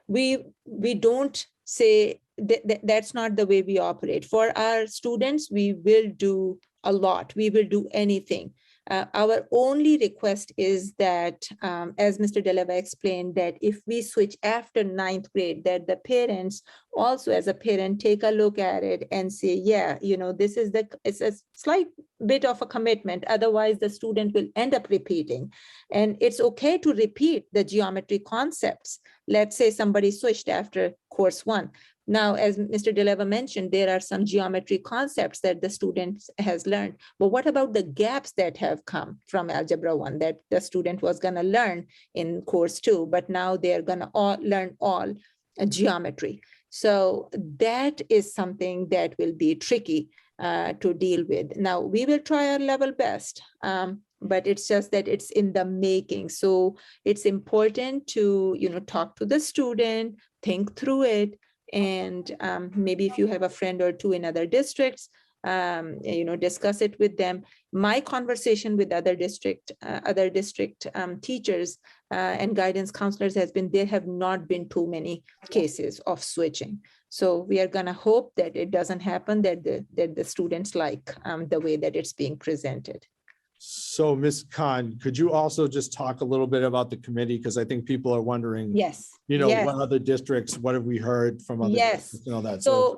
we don't say that's not the way we operate. For our students, we will do a lot. We will do anything. Our only request is that, as Mr. Deleva explained, that if we switch after 9th grade, that the parents also, as a parent, take a look at it and say, yeah, this is it's a slight bit of a commitment. Otherwise, the student will end up repeating. And it's okay to repeat the geometry concepts. Let's say somebody switched after course 1. Now, as Mr. DeLeva mentioned, there are some geometry concepts that the student has learned. But what about the gaps that have come from Algebra 1 that the student was going to learn in course 2, but now they're going to learn all geometry. So that is something that will be tricky to deal with. Now, we will try our level best, but it's just that it's in the making. So it's important to, talk to the student, think through it, and maybe if you have a friend or two in other districts, discuss it with them. My conversation with other district teachers and guidance counselors has been, there have not been too many cases of switching. So we are gonna hope that it doesn't happen, that the students like the way that it's being presented. So Ms. Khan, could you also just talk a little bit about the committee? Because I think people are wondering, Yes. what other districts, what have we heard from other districts and all that? So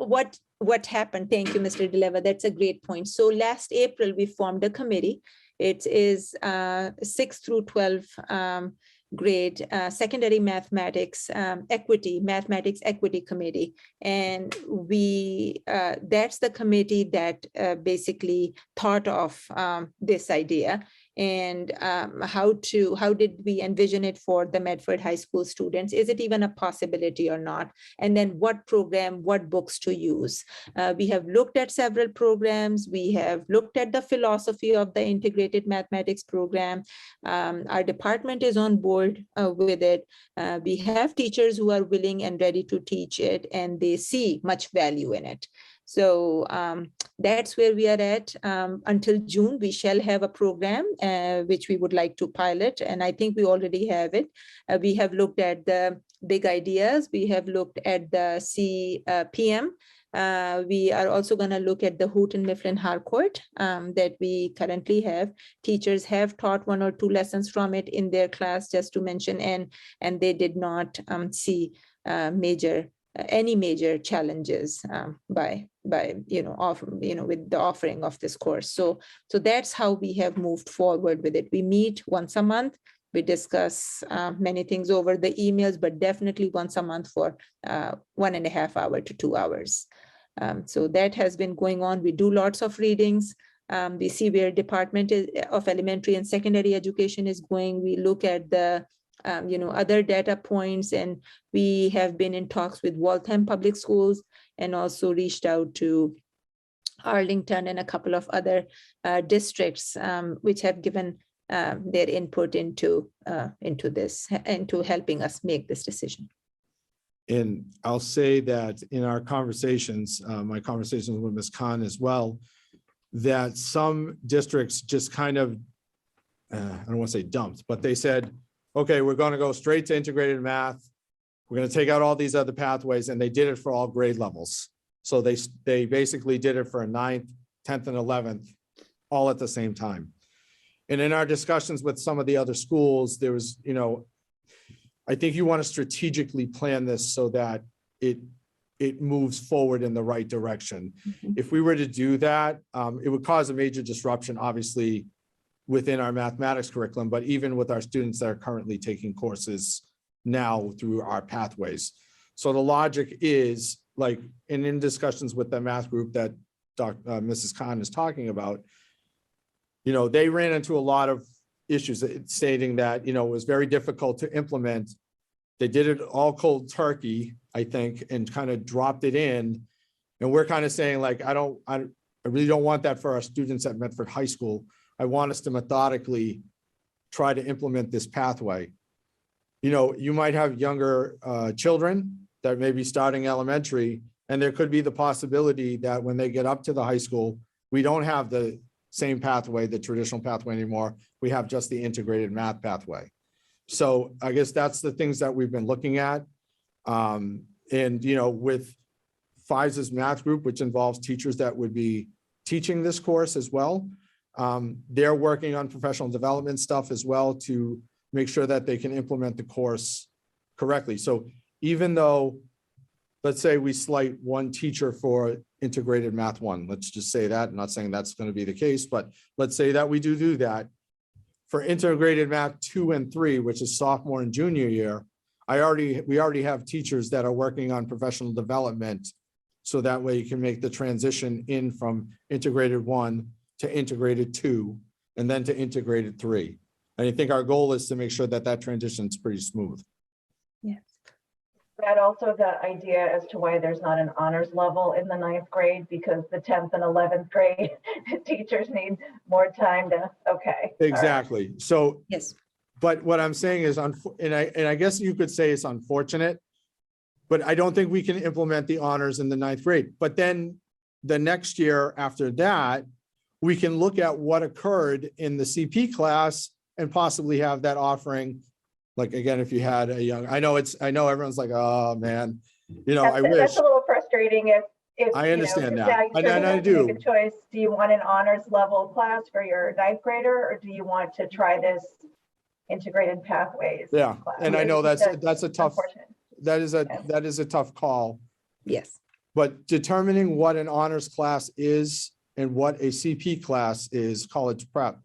what happened? Thank you, Mr. DeLeva. That's a great point. So last April, we formed a committee. It is 6 through 12 grade secondary mathematics equity committee. And that's the committee that basically thought of this idea. And how did we envision it for the Medford High School students? Is it even a possibility or not? And then what program, what books to use? We have looked at several programs. We have looked at the philosophy of the integrated mathematics program. Our department is on board with it. We have teachers who are willing and ready to teach it, and they see much value in it. So that's where we are at. Until June, we shall have a program which we would like to pilot. And I think we already have it. We have looked at the big ideas. We have looked at the CPM. We are also going to look at the Houghton Mifflin Harcourt that we currently have. Teachers have taught 1 or 2 lessons from it in their class, just to mention, and they did not see any major challenges with the offering of this course. So that's how we have moved forward with it. We meet once a month. We discuss many things over the emails, but definitely once a month for 1.5 hours to 2 hours. So that has been going on. We do lots of readings. We see where Department of Elementary and Secondary Education is going. We look at the other data points, and we have been in talks with Waltham Public Schools and also reached out to Arlington and a couple of other districts which have given their input into this, into helping us make this decision. And I'll say that in our conversations, my conversations with Ms. Khan as well, that some districts just kind of, I don't want to say dumped, but they said, okay, we're going to go straight to integrated math. We're going to take out all these other pathways, and they did it for all grade levels. So they basically did it for 9th, 10th, and 11th, all at the same time. And in our discussions with some of the other schools, there was, I think you want to strategically plan this so that it moves forward in the right direction. Mm-hmm. If we were to do that, it would cause a major disruption, obviously, within our mathematics curriculum, but even with our students that are currently taking courses now through our pathways. So the logic is, like, in discussions with the math group that Mrs. Khan is talking about, they ran into a lot of issues stating that, it was very difficult to implement. They did it all cold turkey, I think, and kind of dropped it in. And we're kind of saying, like, I really don't want that for our students at Medford High School. I want us to methodically try to implement this pathway. You might have younger children that may be starting elementary, and there could be the possibility that when they get up to the high school, we don't have the same pathway, the traditional pathway anymore. We have just the integrated math pathway. So I guess that's the things that we've been looking at. And, with FISA's math group, which involves teachers that would be teaching this course as well, they're working on professional development stuff as well to make sure that they can implement the course correctly. So even though, let's say we slight one teacher for integrated math 1, let's just say that, I'm not saying that's going to be the case, but let's say that we do that. For integrated math 2 and 3, which is sophomore and junior year, we already have teachers that are working on professional development. So that way you can make the transition in from integrated 1 to integrated 2, and then to integrated 3. And I think our goal is to make sure that that transition is pretty smooth. Yes. That also the idea as to why there's not an honors level in the 9th grade, because the 10th and 11th grade teachers need more time to, okay. all right. Exactly. So, Yes. but what I'm saying is, and I guess you could say it's unfortunate, but I don't think we can implement the honors in the 9th grade. But then the next year after that, we can look at what occurred in the CP class and possibly have that offering. Like, again, if you had a young, I know everyone's like, oh man, you know, I wish. That's a little frustrating if I understand that. now And you're I gonna have to do. make a choice. Do you want an honors level class for your 9th grader, or do you want to try this integrated pathways? Yeah, class? and I know that's a tough, unfortunate. that is a tough call. Yes. But determining what an honors class is and what a CP class is, college prep.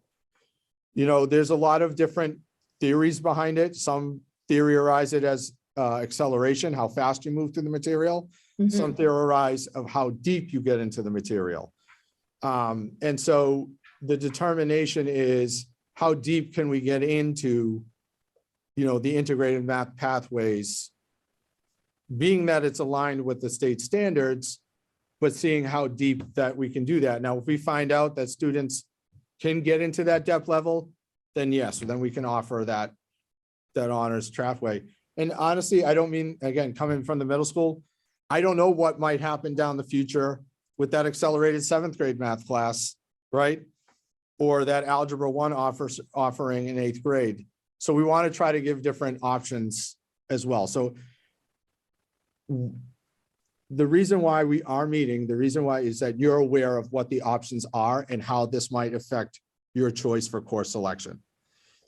You know, there's a lot of different theories behind it. Some theorize it as acceleration, how fast you move through the material. Mhm. Some theorize of how deep you get into the material. And so the determination is, how deep can we get into, you know, the integrated math pathways, being that it's aligned with the state standards, but seeing how deep that we can do that. Now, if we find out that students can get into that depth level, then yes, then we can offer that honors pathway. And honestly, I don't mean, again, coming from the middle school, I don't know what might happen down the future with that accelerated 7th grade math class, right? Or that algebra 1 offering in 8th grade. So we want to try to give different options as well. So the reason why we are meeting, the reason why is that you're aware of what the options are and how this might affect your choice for course selection.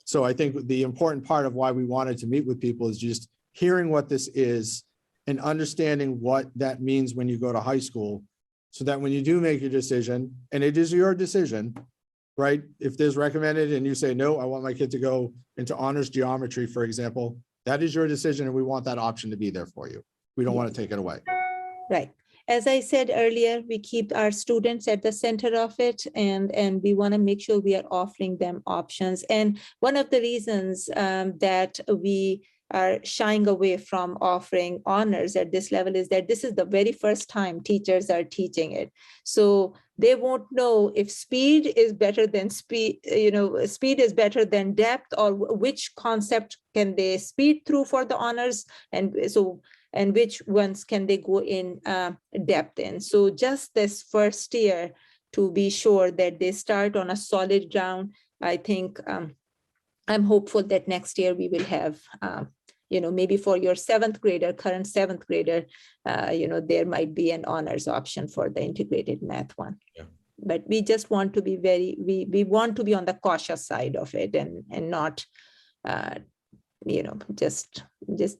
So I think the important part of why we wanted to meet with people is just hearing what this is and understanding what that means when you go to high school, so that when you do make your decision, and it is your decision, right? If there's recommended and you say, no, I want my kid to go into honors geometry, for example, that is your decision, and we want that option to be there for you. We don't want to take it away. Right. As I said earlier, we keep our students at the center of it, and we want to make sure we are offering them options. And one of the reasons that we are shying away from offering honors at this level is that this is the very first time teachers are teaching it. So they won't know if speed is better than speed, speed is better than depth, or which concept can they speed through for the honors. And which ones can they go in depth in. So just this first year, to be sure that they start on a solid ground, I think I'm hopeful that next year we will have, maybe for your 7th grader, current 7th grader, there might be an honors option for the integrated math one. Yeah. But we just want to be we want to be on the cautious side of it, and not, just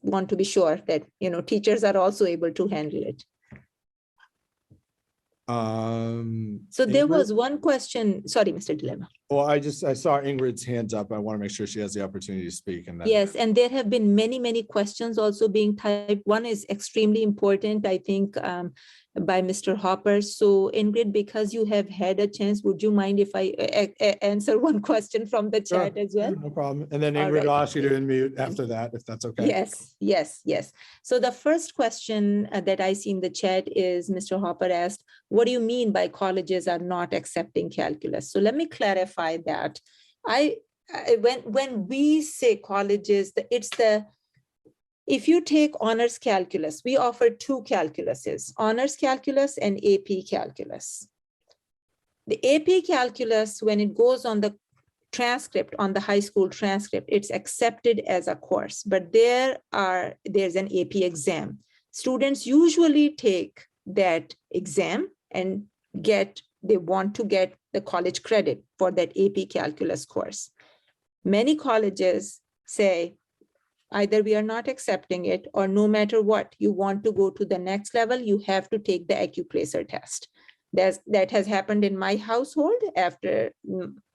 want to be sure that, teachers are also able to handle it. So there was one question. Sorry, Mr. Dilemma. Well, I saw Ingrid's hands up. I want to make sure she has the opportunity to speak. And then. Yes, and there have been many questions also being typed. One is extremely important, I think, by Mr. Hopper. So Ingrid, because you have had a chance, would you mind if I answer one question from the chat as well? No problem. And then All Ingrid, right. I'll ask you to unmute after that, if that's okay. Yes. So the first question that I see in the chat is Mr. Hopper asked, what do you mean by colleges are not accepting calculus? So let me clarify that. When we say colleges, if you take honors calculus, we offer 2 calculuses, honors calculus and AP calculus. The AP calculus, when it goes on the transcript, on the high school transcript, it's accepted as a course, but there's an AP exam. Students usually take that exam and they want to get the college credit for that AP calculus course. Many colleges say, either we are not accepting it, or no matter what, you want to go to the next level, you have to take the AccuPlacer test. That has happened in my household after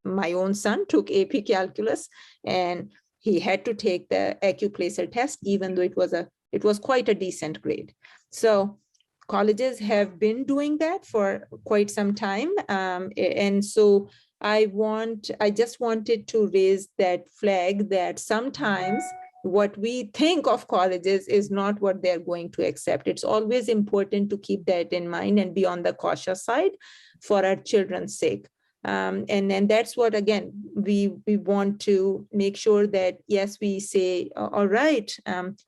my own son took AP calculus, and he had to take the AccuPlacer test, even though it was quite a decent grade. So colleges have been doing that for quite some time. And so I just wanted to raise that flag that sometimes what we think of colleges is not what they're going to accept. It's always important to keep that in mind and be on the cautious side for our children's sake. And that's what, again, we want to make sure that, yes, we say, all right,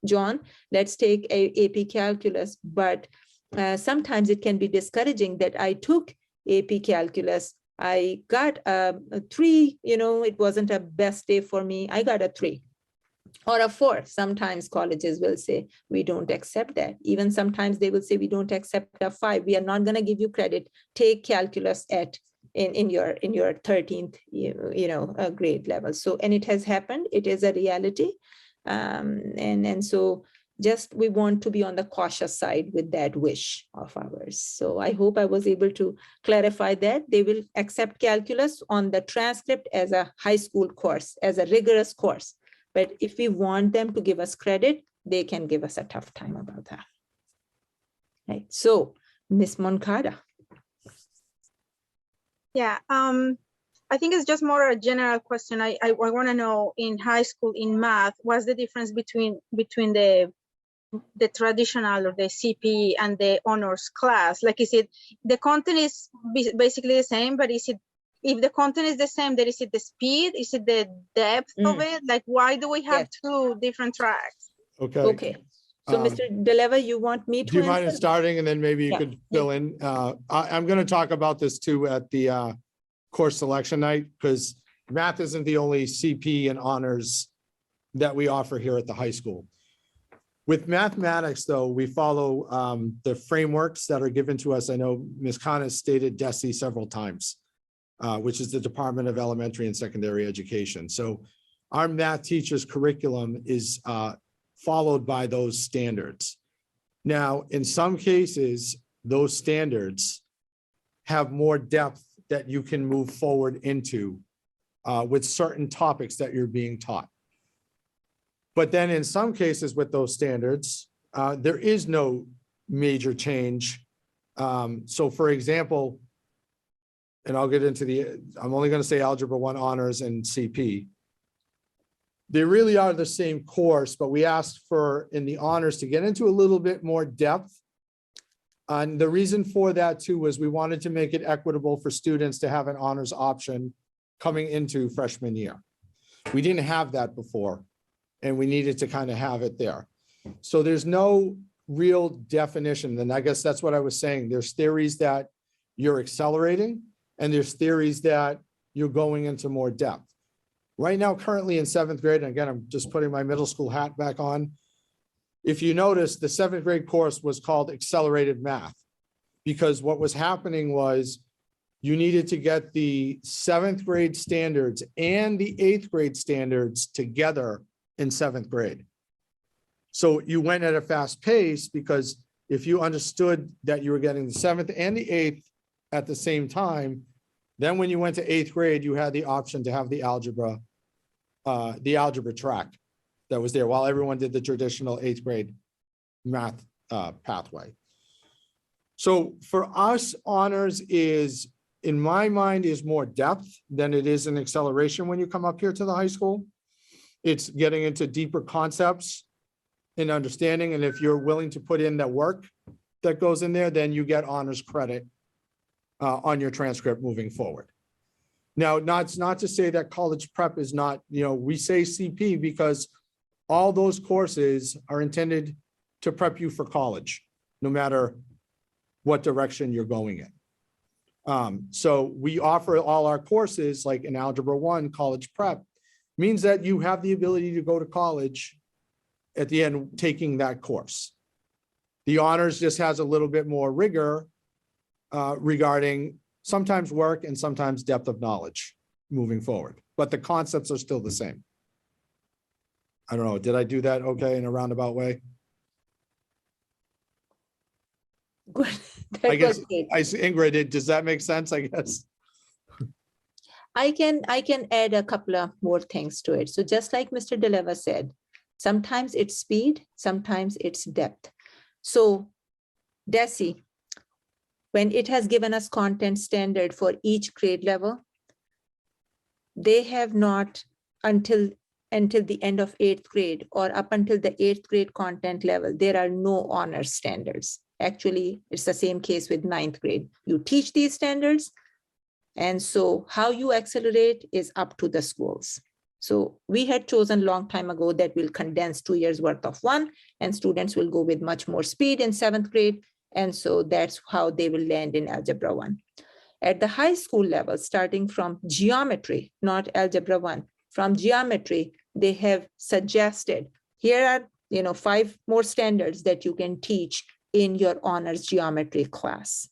John, let's take AP Calculus, but sometimes it can be discouraging that I took AP Calculus. I got a 3, it wasn't a best day for me. I got a 3 or a 4. Sometimes colleges will say, we don't accept that. Even sometimes they will say, we don't accept a 5. We are not going to give you credit. Take calculus in your 13th grade level. So, and it has happened. It is a reality. And so just we want to be on the cautious side with that wish of ours. So I hope I was able to clarify that. They will accept calculus on the transcript as a high school course, as a rigorous course. But if we want them to give us credit, they can give us a tough time about that. Right. So, Ms. Moncada. Yeah, I think it's just more a general question. I want to know, in high school in math, what's the difference between the traditional or the CP and the honors class? Like, is it the content is basically the same, but is it, if the content is the same, then is it the speed? Is it the depth of it? Like, why do we have two different tracks? Okay. So, Mr. Deleva, you want me to Do you mind answer? starting, and then maybe you could fill in? I'm going to talk about this too at the course selection night, because math isn't the only CP and honors that we offer here at the high school. With mathematics, though, we follow the frameworks that are given to us. I know Ms. Khan has stated DESE several times, which is the Department of Elementary and Secondary Education. So our math teacher's curriculum is followed by those standards. Now, in some cases, those standards have more depth that you can move forward into with certain topics that you're being taught. But then in some cases with those standards, there is no major change. So for example, and I'll get into I'm only going to say Algebra 1 honors and CP. They really are the same course, but we asked for, in the honors, to get into a little bit more depth. And the reason for that too was we wanted to make it equitable for students to have an honors option coming into freshman year. We didn't have that before, and we needed to kind of have it there. So there's no real definition. And I guess that's what I was saying. There's theories that you're accelerating, and there's theories that you're going into more depth. Right now, currently in 7th grade, and again, I'm just putting my middle school hat back on. If you notice, the 7th grade course was called Accelerated Math, because what was happening was you needed to get the 7th grade standards and the 8th grade standards together in 7th grade. So you went at a fast pace, because if you understood that you were getting the 7th and the 8th at the same time, then when you went to 8th grade, you had the option to have the algebra track that was there, while everyone did the traditional 8th grade math pathway. So for us, honors is, in my mind, is more depth than it is an acceleration when you come up here to the high school. It's getting into deeper concepts and understanding. And if you're willing to put in that work that goes in there, then you get honors credit on your transcript moving forward. Now, it's not to say that college prep is not, we say CP because all those courses are intended to prep you for college, no matter what direction you're going in. So we offer all our courses, like in Algebra 1, college prep, means that you have the ability to go to college at the end taking that course. The honors just has a little bit more rigor regarding sometimes work and sometimes depth of knowledge moving forward, but the concepts are still the same. I don't know, did I do that okay in a roundabout way? Good. I guess, Ingrid, does that make sense, I guess? I can add a couple of more things to it. So just like Mr. DeLeva said, sometimes it's speed, sometimes it's depth. So DESE, when it has given us content standard for each grade level, they have not until the end of 8th grade or up until the 8th grade content level, there are no honor standards. Actually, it's the same case with 9th grade. You teach these standards, and so how you accelerate is up to the schools. So we had chosen a long time ago that we'll condense 2 years worth of one, and students will go with much more speed in 7th grade. And so that's how they will land in Algebra 1. At the high school level, starting from geometry, not Algebra 1, from geometry, they have suggested, here are 5 more standards that you can teach in your honors geometry class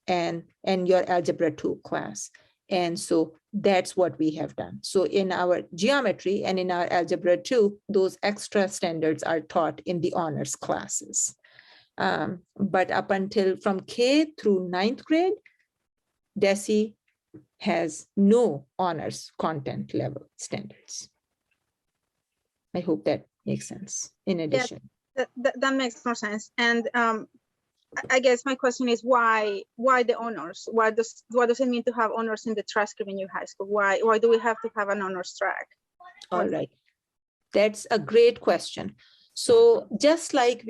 and your Algebra 2 class. And so that's what we have done. So in our geometry and in our Algebra 2, those extra standards are taught in the honors classes. But up until from K through 9th grade, DESE has no honors content level standards. I hope that makes sense. In addition. That makes more sense. And I guess my question is why the honors? What does it mean to have honors in the transcript in your high school? Why do we have to have an honors track? All right. That's a great question. So just like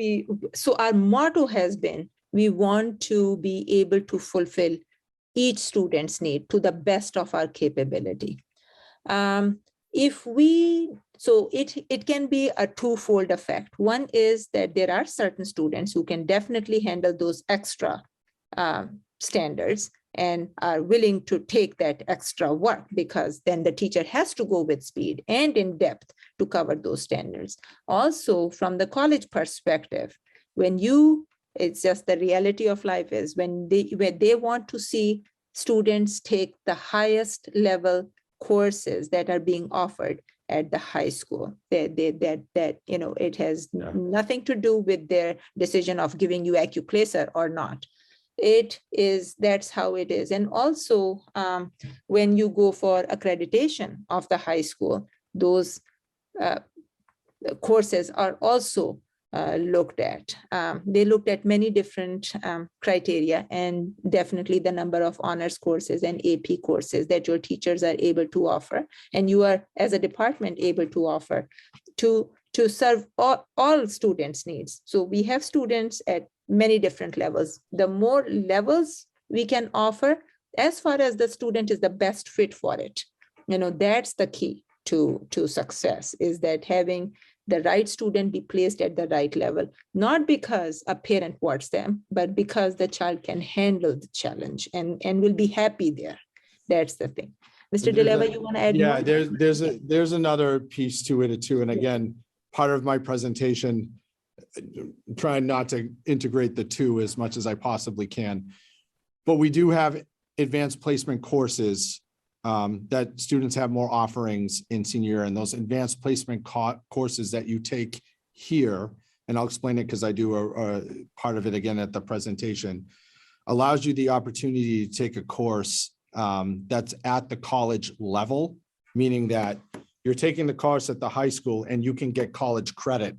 our motto has been, we want to be able to fulfill each student's need to the best of our capability. It can be a twofold effect. One is that there are certain students who can definitely handle those extra standards and are willing to take that extra work, because then the teacher has to go with speed and in depth to cover those standards. Also, from the college perspective, it's just the reality of life is when they want to see students take the highest level courses that are being offered at the high school, it has nothing to do with their decision of giving you AccuPlacer or not. That's how it is. And also when you go for accreditation of the high school, those courses are also looked at. They looked at many different criteria, and definitely the number of honors courses and AP courses that your teachers are able to offer, and you are as a department able to offer to serve all students' needs. So we have students at many different levels. The more levels we can offer, as far as the student is the best fit for it, that's the key to success, is that having the right student be placed at the right level, not because a parent wants them, but because the child can handle the challenge and will be happy there. That's the thing. Mr. DeLeva, you want to add more? Yeah, there's another piece to it too. And again, part of my presentation, trying not to integrate the two as much as I possibly can. But we do have advanced placement courses that students have more offerings in senior year, and those advanced placement courses that you take here, and I'll explain it because I do a part of it again at the presentation, allows you the opportunity to take a course that's at the college level, meaning that you're taking the course at the high school and you can get college credit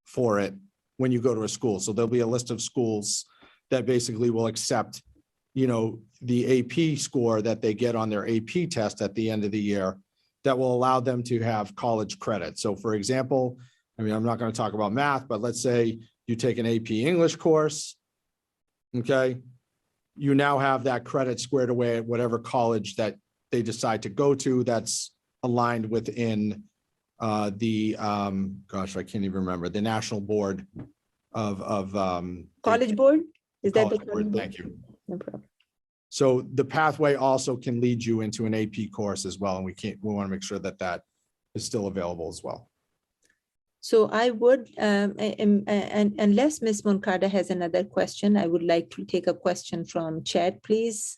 for it when you go to a school. So there'll be a list of schools that basically will accept the AP score that they get on their AP test at the end of the year that will allow them to have college credit. So for example, I'm not going to talk about math, but let's say you take an AP English course, okay? You now have that credit squared away at whatever college that they decide to go to that's aligned within gosh, I can't even remember, the National Board of College Board? Is that the College Board? Thank you. No problem. So the pathway also can lead you into an AP course as well. And we want to make sure that that is still available as well. So I would, unless Ms. Moncada has another question, I would like to take a question from chat, please.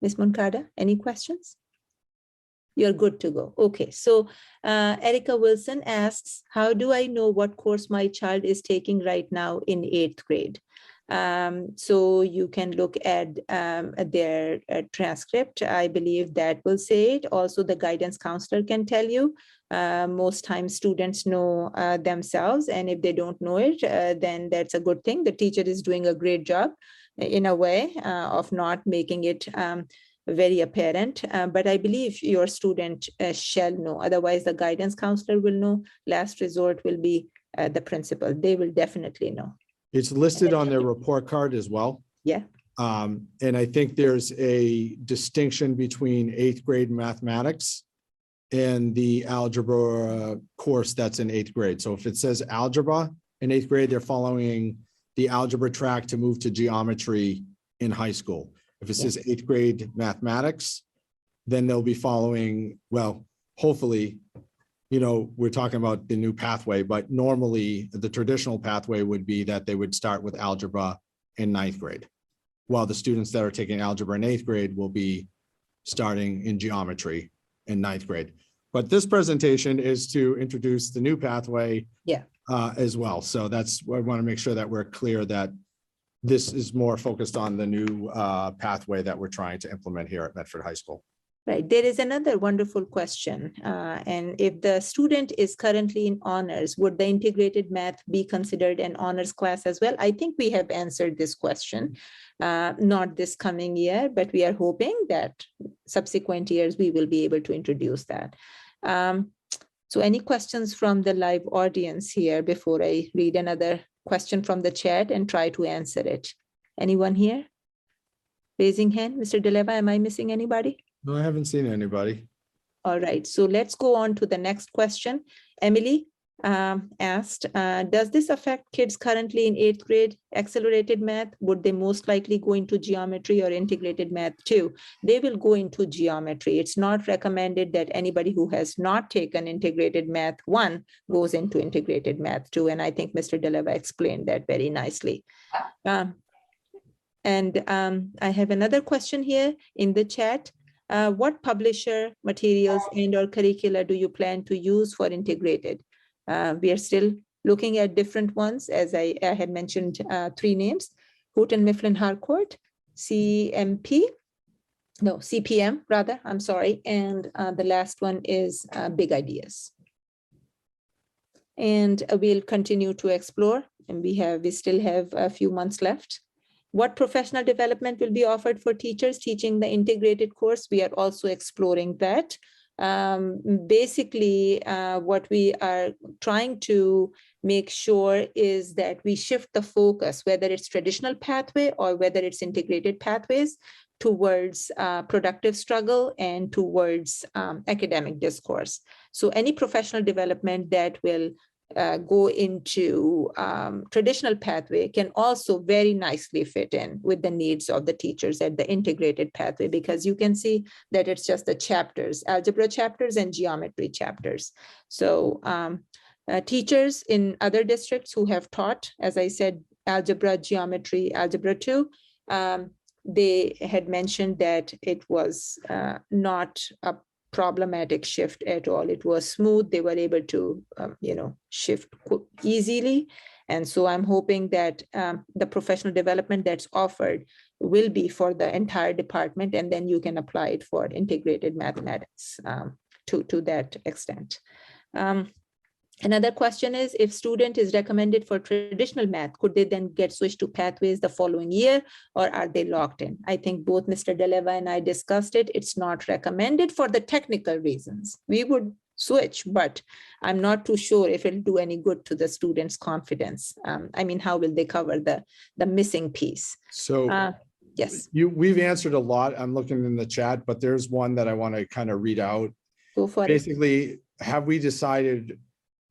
Ms. Moncada, any questions? You're good to go. Okay, so Erica Wilson asks, how do I know what course my child is taking right now in 8th grade? So you can look at their transcript. I believe that will say it. Also, the guidance counselor can tell you. Most times students know themselves, and if they don't know it, then that's a good thing. The teacher is doing a great job in a way of not making it very apparent, but I believe your student shall know. Otherwise, the guidance counselor will know. Last resort will be the principal. They will definitely know. It's listed on their report card as well. Yeah. And I think there's a distinction between 8th grade mathematics and the algebra course that's in 8th grade. So if it says algebra in 8th grade, they're following the algebra track to move to geometry in high school. If it says 8th grade mathematics, then they'll be following, well, hopefully, we're talking about the new pathway, but normally the traditional pathway would be that they would start with algebra in 9th grade, while the students that are taking algebra in 8th grade will be starting in geometry in 9th grade. But this presentation is to introduce the new pathway as well. So that's why I want to make sure that we're clear that this is more focused on the new pathway that we're trying to implement here at Medford High School. Right. There is another wonderful question. And if the student is currently in honors, would the integrated math be considered an honors class as well? I think we have answered this question, not this coming year, but we are hoping that subsequent years we will be able to introduce that. So any questions from the live audience here before I read another question from the chat and try to answer it? Anyone here? Raising hand, Mr. DeLeva, am I missing anybody? No, I haven't seen anybody. All right, so let's go on to the next question. Emily asked, does this affect kids currently in 8th grade accelerated math? Would they most likely go into geometry or integrated math too? They will go into geometry. It's not recommended that anybody who has not taken integrated math 1 goes into integrated math 2. And I think Mr. DeLeva explained that very nicely. And I have another question here in the chat. What publisher materials and or curricula do you plan to use for integrated? We are still looking at different ones, as I had mentioned 3 names: Houghton Mifflin Harcourt, CPM rather, I'm sorry, and the last one is Big Ideas. And we'll continue to explore, and we still have a few months left. What professional development will be offered for teachers teaching the integrated course? We are also exploring that. Basically, what we are trying to make sure is that we shift the focus, whether it's traditional pathway or whether it's integrated pathways, towards productive struggle and towards academic discourse. So any professional development that will go into traditional pathway can also very nicely fit in with the needs of the teachers at the integrated pathway, because you can see that it's just the chapters, algebra chapters and geometry chapters. So teachers in other districts who have taught, as I said, algebra, geometry, algebra 2, they had mentioned that it was not a problematic shift at all. It was smooth. They were able to, shift easily. And so I'm hoping that the professional development that's offered will be for the entire department, and then you can apply it for integrated mathematics to that extent. Another question is, if student is recommended for traditional math, could they then get switched to pathways the following year, or are they locked in? I think both Mr. DeLeva and I discussed it. It's not recommended for the technical reasons. We would switch, but I'm not too sure if it'll do any good to the students' confidence. How will they cover the missing piece? So yes, we've answered a lot. I'm looking in the chat, but there's one that I want to kind of read out. Go for it. Basically, have we decided,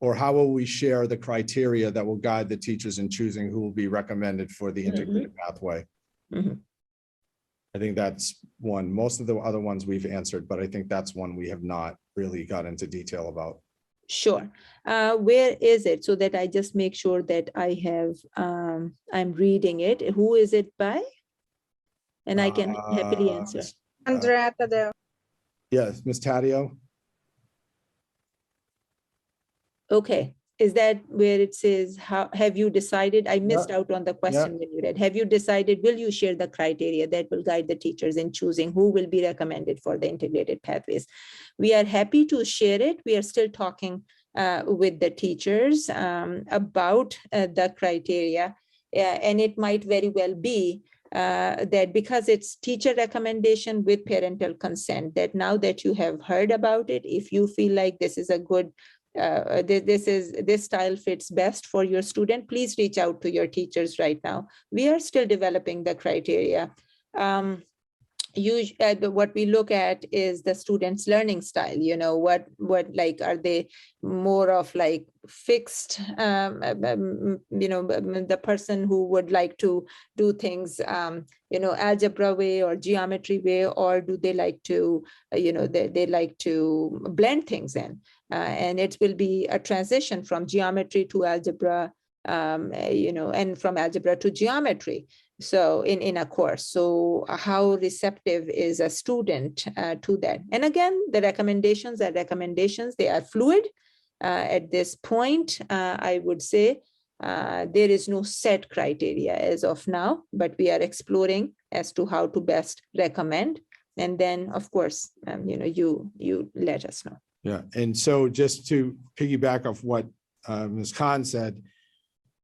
or how will we share the criteria that will guide the teachers in choosing who will be recommended for the integrated pathway? I think that's one. Most of the other ones we've answered, but I think that's one we have not really got into detail about. Sure. Where is it? So that I just make sure that I have, I'm reading it. Who is it by? And I can happily answer. Andrea Tadeo. Yes, Ms. Taddeo. Okay, is that where it says, how have you decided? I missed out on the question when you read. Have you decided, will you share the criteria that will guide the teachers in choosing who will be recommended for the integrated pathways? We are happy to share it. We are still talking with the teachers about the criteria. And it might very well be that because it's teacher recommendation with parental consent, that now that you have heard about it, if you feel like this is a good, this style fits best for your student, please reach out to your teachers right now. We are still developing the criteria. What we look at is the student's learning style. You know, what like, are they more of like fixed, the person who would like to do things, algebra way or geometry way, or do they like to, they like to blend things in, and it will be a transition from geometry to algebra, and from algebra to geometry. So in a course, so how receptive is a student to that? And again, the recommendations are recommendations. They are fluid at this point. I would say there is no set criteria as of now, but we are exploring as to how to best recommend. And then, of course, you let us know. Yeah, and so just to piggyback off what Ms. Khan said,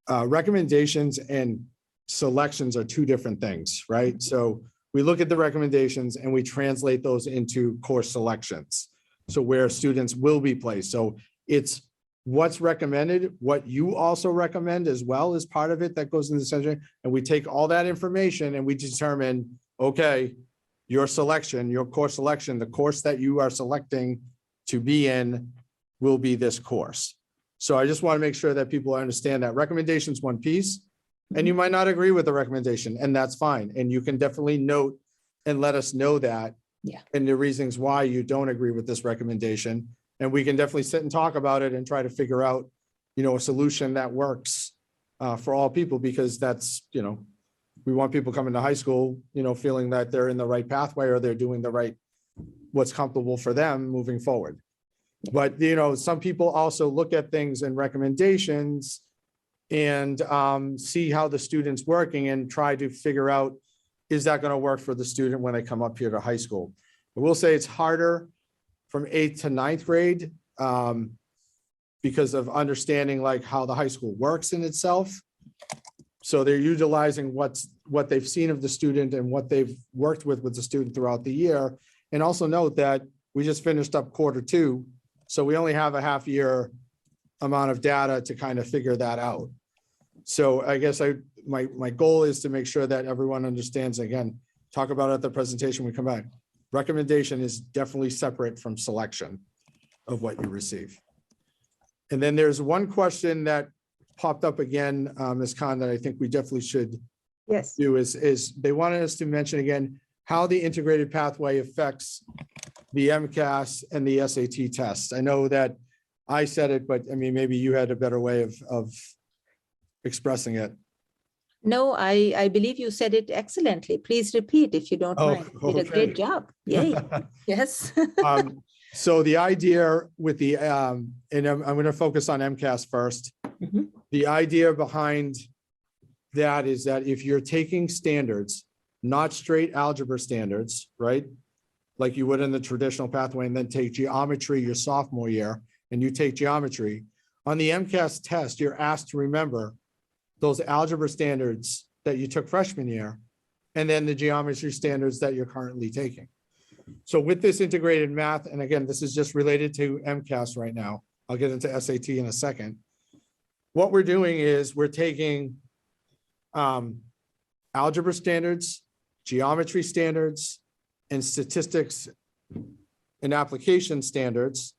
recommendations and selections are two different things, right? So we look at the recommendations and we translate those into course selections. So where students will be placed. So it's what's recommended, what you also recommend as well as part of it that goes in the center. And we take all that information and we determine, okay, your selection, your course selection, the course that you are selecting to be in will be this course. So I just want to make sure that people understand that recommendation is one piece. And you might not agree with the recommendation, and that's fine. And you can definitely note and let us know that. Yeah. And the reasons why you don't agree with this recommendation. And we can definitely sit and talk about it and try to figure out, a solution that works for all people, because that's, we want people coming to high school, feeling that they're in the right pathway or they're doing the right, what's comfortable for them moving forward. But, some people also look at things and recommendations and see how the student's working and try to figure out, is that going to work for the student when they come up here to high school? I will say it's harder from 8th to 9th grade because of understanding like how the high school works in itself. So they're utilizing what they've seen of the student and what they've worked with the student throughout the year. And also note that we just finished up Q2, so we only have a half year amount of data to kind of figure that out. So I guess my goal is to make sure that everyone understands, again, talk about it at the presentation when we come back. Recommendation is definitely separate from selection of what you receive. And then there's one question that popped up again, Ms. Khan, that I think we definitely should do is they wanted us to mention again how the integrated pathway affects the MCAS and the SAT tests. I know that I said it, but I mean, maybe you had a better way of expressing it. No, I believe you said it excellently. Please repeat if you don't mind. You did a great job. Yay. Yes. So the idea with the, and I'm going to focus on MCAS first. Mhm. The idea behind that is that if you're taking standards, not straight algebra standards, right? Like you would in the traditional pathway, and then take geometry your sophomore year, and you take geometry. On the MCAS test, you're asked to remember those algebra standards that you took freshman year, and then the geometry standards that you're currently taking. So with this integrated math, and again, this is just related to MCAS right now. I'll get into SAT in a second. What we're doing is we're taking algebra standards, geometry standards, and statistics and application standards,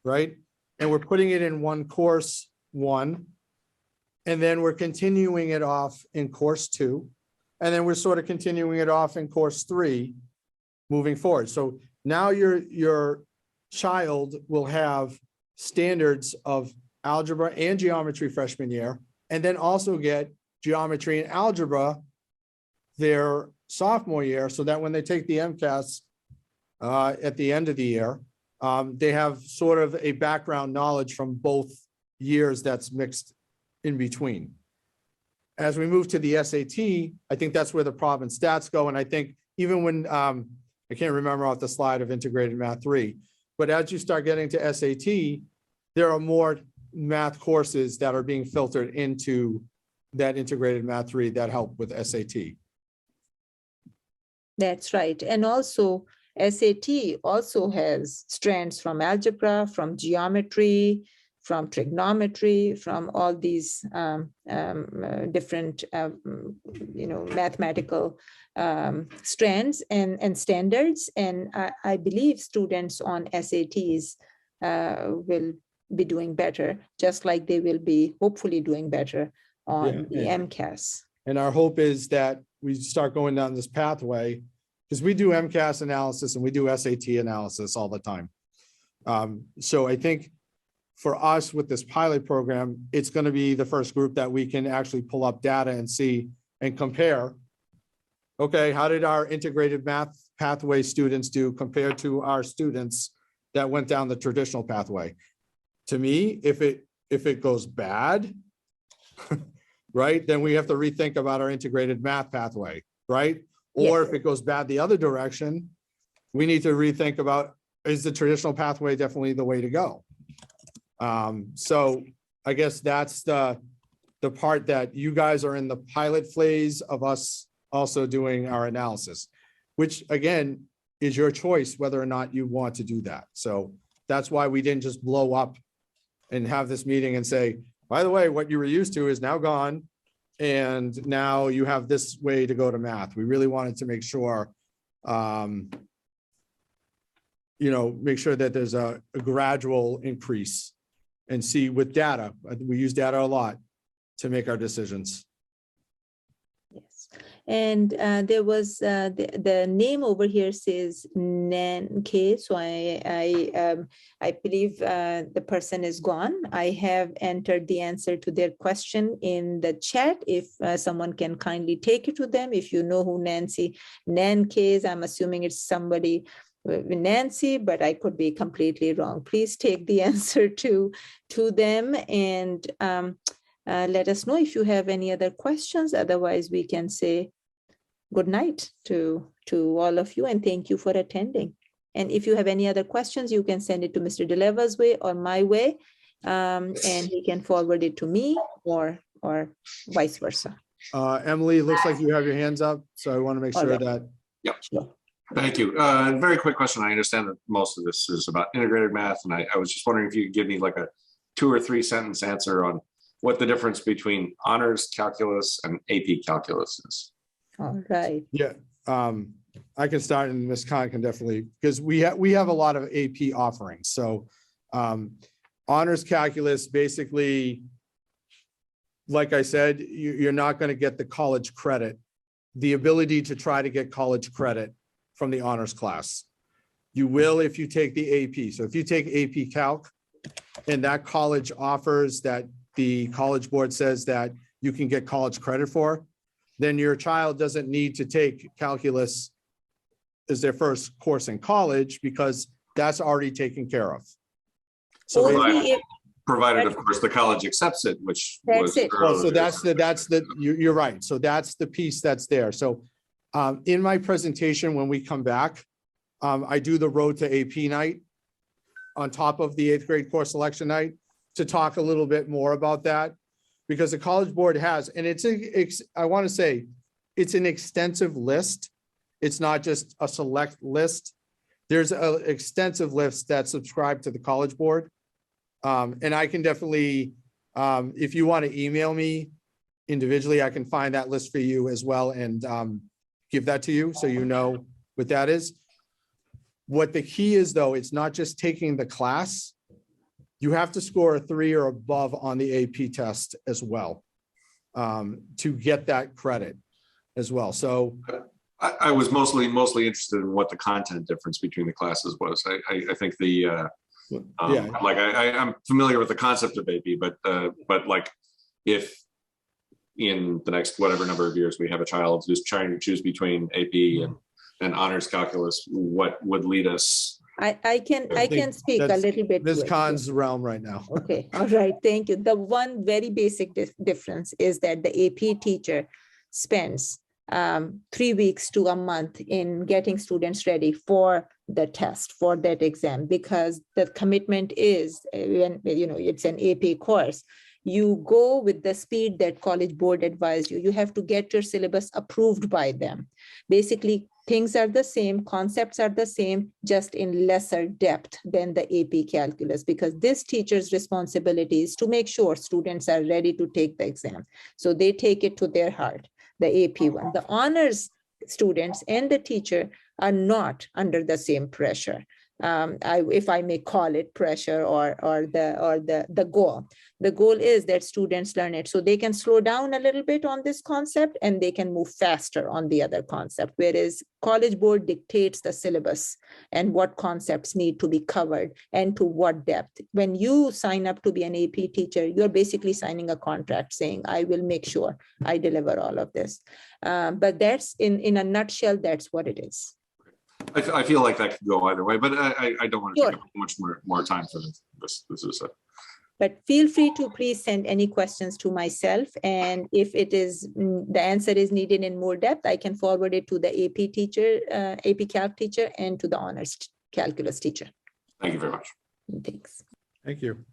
right? And we're putting it in one course, one, and then we're continuing it off in course 2, and then we're sort of continuing it off in course 3 moving forward. So now your child will have standards of algebra and geometry freshman year, and then also get geometry and algebra their sophomore year, so that when they take the MCAS at the end of the year, they have sort of a background knowledge from both years that's mixed in between. As we move to the SAT, I think that's where the prob and stats go. And I think even when, I can't remember off the slide of integrated math 3, but as you start getting to SAT, there are more math courses that are being filtered into that integrated math 3 that help with SAT. That's right. And also SAT also has strands from algebra, from geometry, from trigonometry, from all these different, mathematical strands and standards. And I believe students on SATs will be doing better, just like they will be hopefully doing better on the MCAS. And our hope is that we start going down this pathway, because we do MCAS analysis and we do SAT analysis all the time. So I think for us with this pilot program, it's going to be the first group that we can actually pull up data and see and compare. Okay, how did our integrated math pathway students do compared to our students that went down the traditional pathway? To me, if it goes bad, right, then we have to rethink about our integrated math pathway, right? Or if it goes bad the other direction, we need to rethink about, is the traditional pathway definitely the way to go? So I guess that's the part that you guys are in the pilot phase of us also doing our analysis, which again is your choice whether or not you want to do that. So that's why we didn't just blow up and have this meeting and say, by the way, what you were used to is now gone. And now you have this way to go to math. We really wanted to make sure, make sure that there's a gradual increase and see with data. We use data a lot to make our decisions. Yes, and there was the name over here says Nan K, so I believe the person is gone. I have entered the answer to their question in the chat. If someone can kindly take it to them, if you know who Nan K is, I'm assuming it's somebody Nancy, but I could be completely wrong. Please take the answer to them and let us know if you have any other questions. Otherwise, we can say good night to all of you and thank you for attending. And if you have any other questions, you can send it to Mr. DeLeva's way or my way, and he can forward it to me or vice versa. Emily, it looks like you have your hands up, so I want to make sure that. Yep. Sure. Thank you. Very quick question. I understand that most of this is about integrated math, and I was just wondering if you could give me like a 2 or 3 sentence answer on what the difference between honors calculus and AP calculus is. All right. Yeah, I can start and Ms. Khan can definitely, because we have a lot of AP offerings. So honors calculus, basically, like I said, you're not going to get the college credit, the ability to try to get college credit from the honors class. You will if you take the AP. So if you take AP Calc and that college offers that the College Board says that you can get college credit for, then your child doesn't need to take calculus as their first course in college because that's already taken care of. So provided of course the college accepts it, which that's it. Oh, so that's you're right. So that's the piece that's there. So in my presentation, when we come back, I do the road to AP night on top of the 8th grade course selection night to talk a little bit more about that, because the College Board has, and I want to say it's an extensive list. It's not just a select list. There's an extensive list that subscribe to the College Board. And I can definitely, if you want to email me individually, I can find that list for you as well and give that to you so you know what that is. What the key is though, it's not just taking the class. You have to score a 3 or above on the AP test as well to get that credit as well. So I was mostly interested in what the content difference between the classes was. I think the like I'm familiar with the concept of AP, but like if in the next whatever number of years we have a child who's trying to choose between AP and honors calculus, what would lead us I can speak a That's little bit. Ms. to it. Khan's realm right now. Okay, all right, thank you. The one very basic difference is that the AP teacher spends 3 weeks to a month in getting students ready for the test, for that exam, because the commitment is, when it's an AP course, you go with the speed that College Board advised you. You have to get your syllabus approved by them. Basically, things are the same, concepts are the same, just in lesser depth than the AP calculus, because this teacher's responsibility is to make sure students are ready to take the exam. So they take it to their heart, the AP one. The honors students and the teacher are not under the same pressure. If I may call it pressure or the goal. The goal is that students learn it so they can slow down a little bit on this concept and they can move faster on the other concept, whereas College Board dictates the syllabus and what concepts need to be covered and to what depth. When you sign up to be an AP teacher, you're basically signing a contract saying, I will make sure I deliver all of this. But that's in a nutshell, that's what it is. I feel like that could go either way, but I don't want to Sure. take up much more time for this. This is But feel free to please send any questions to myself. And if it is, the answer is needed in more depth, I can forward it to the AP teacher, AP Calc teacher, and to the honors calculus teacher. Thank you very much. Thanks. Thank you.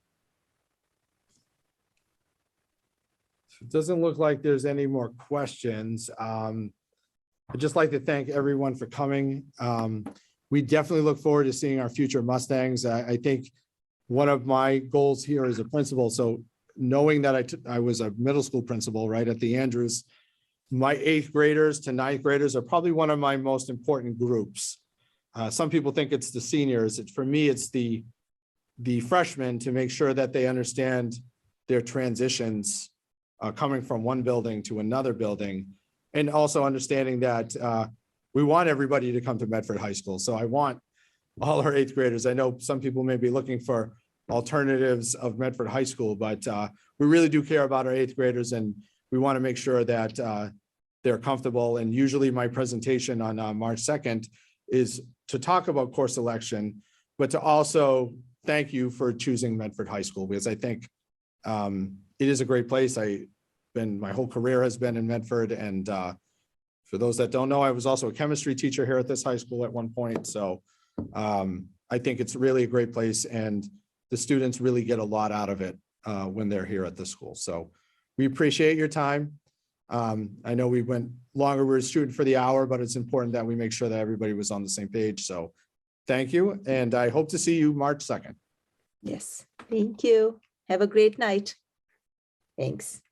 It doesn't look like there's any more questions. I'd just like to thank everyone for coming. We definitely look forward to seeing our future Mustangs. I think one of my goals here as a principal, so knowing that I was a middle school principal right at the Andrews, my 8th graders to 9th graders are probably one of my most important groups. Some people think it's the seniors. For me, it's the freshmen, to make sure that they understand their transitions coming from one building to another building. And also understanding that we want everybody to come to Medford High School. So I want all our 8th graders. I know some people may be looking for alternatives of Medford High School, but we really do care about our 8th graders, and we want to make sure that they're comfortable. And usually my presentation on March 2nd is to talk about course selection, but to also thank you for choosing Medford High School, because I think it is a great place. My whole career has been in Medford, and for those that don't know, I was also a chemistry teacher here at this high school at one point. So I think it's really a great place, and the students really get a lot out of it when they're here at the school. So we appreciate your time. I know we went longer, we're shooting for the hour, but it's important that we make sure that everybody was on the same page. So thank you, and I hope to see you March 2nd. Yes, thank you. Have a great night. Thanks.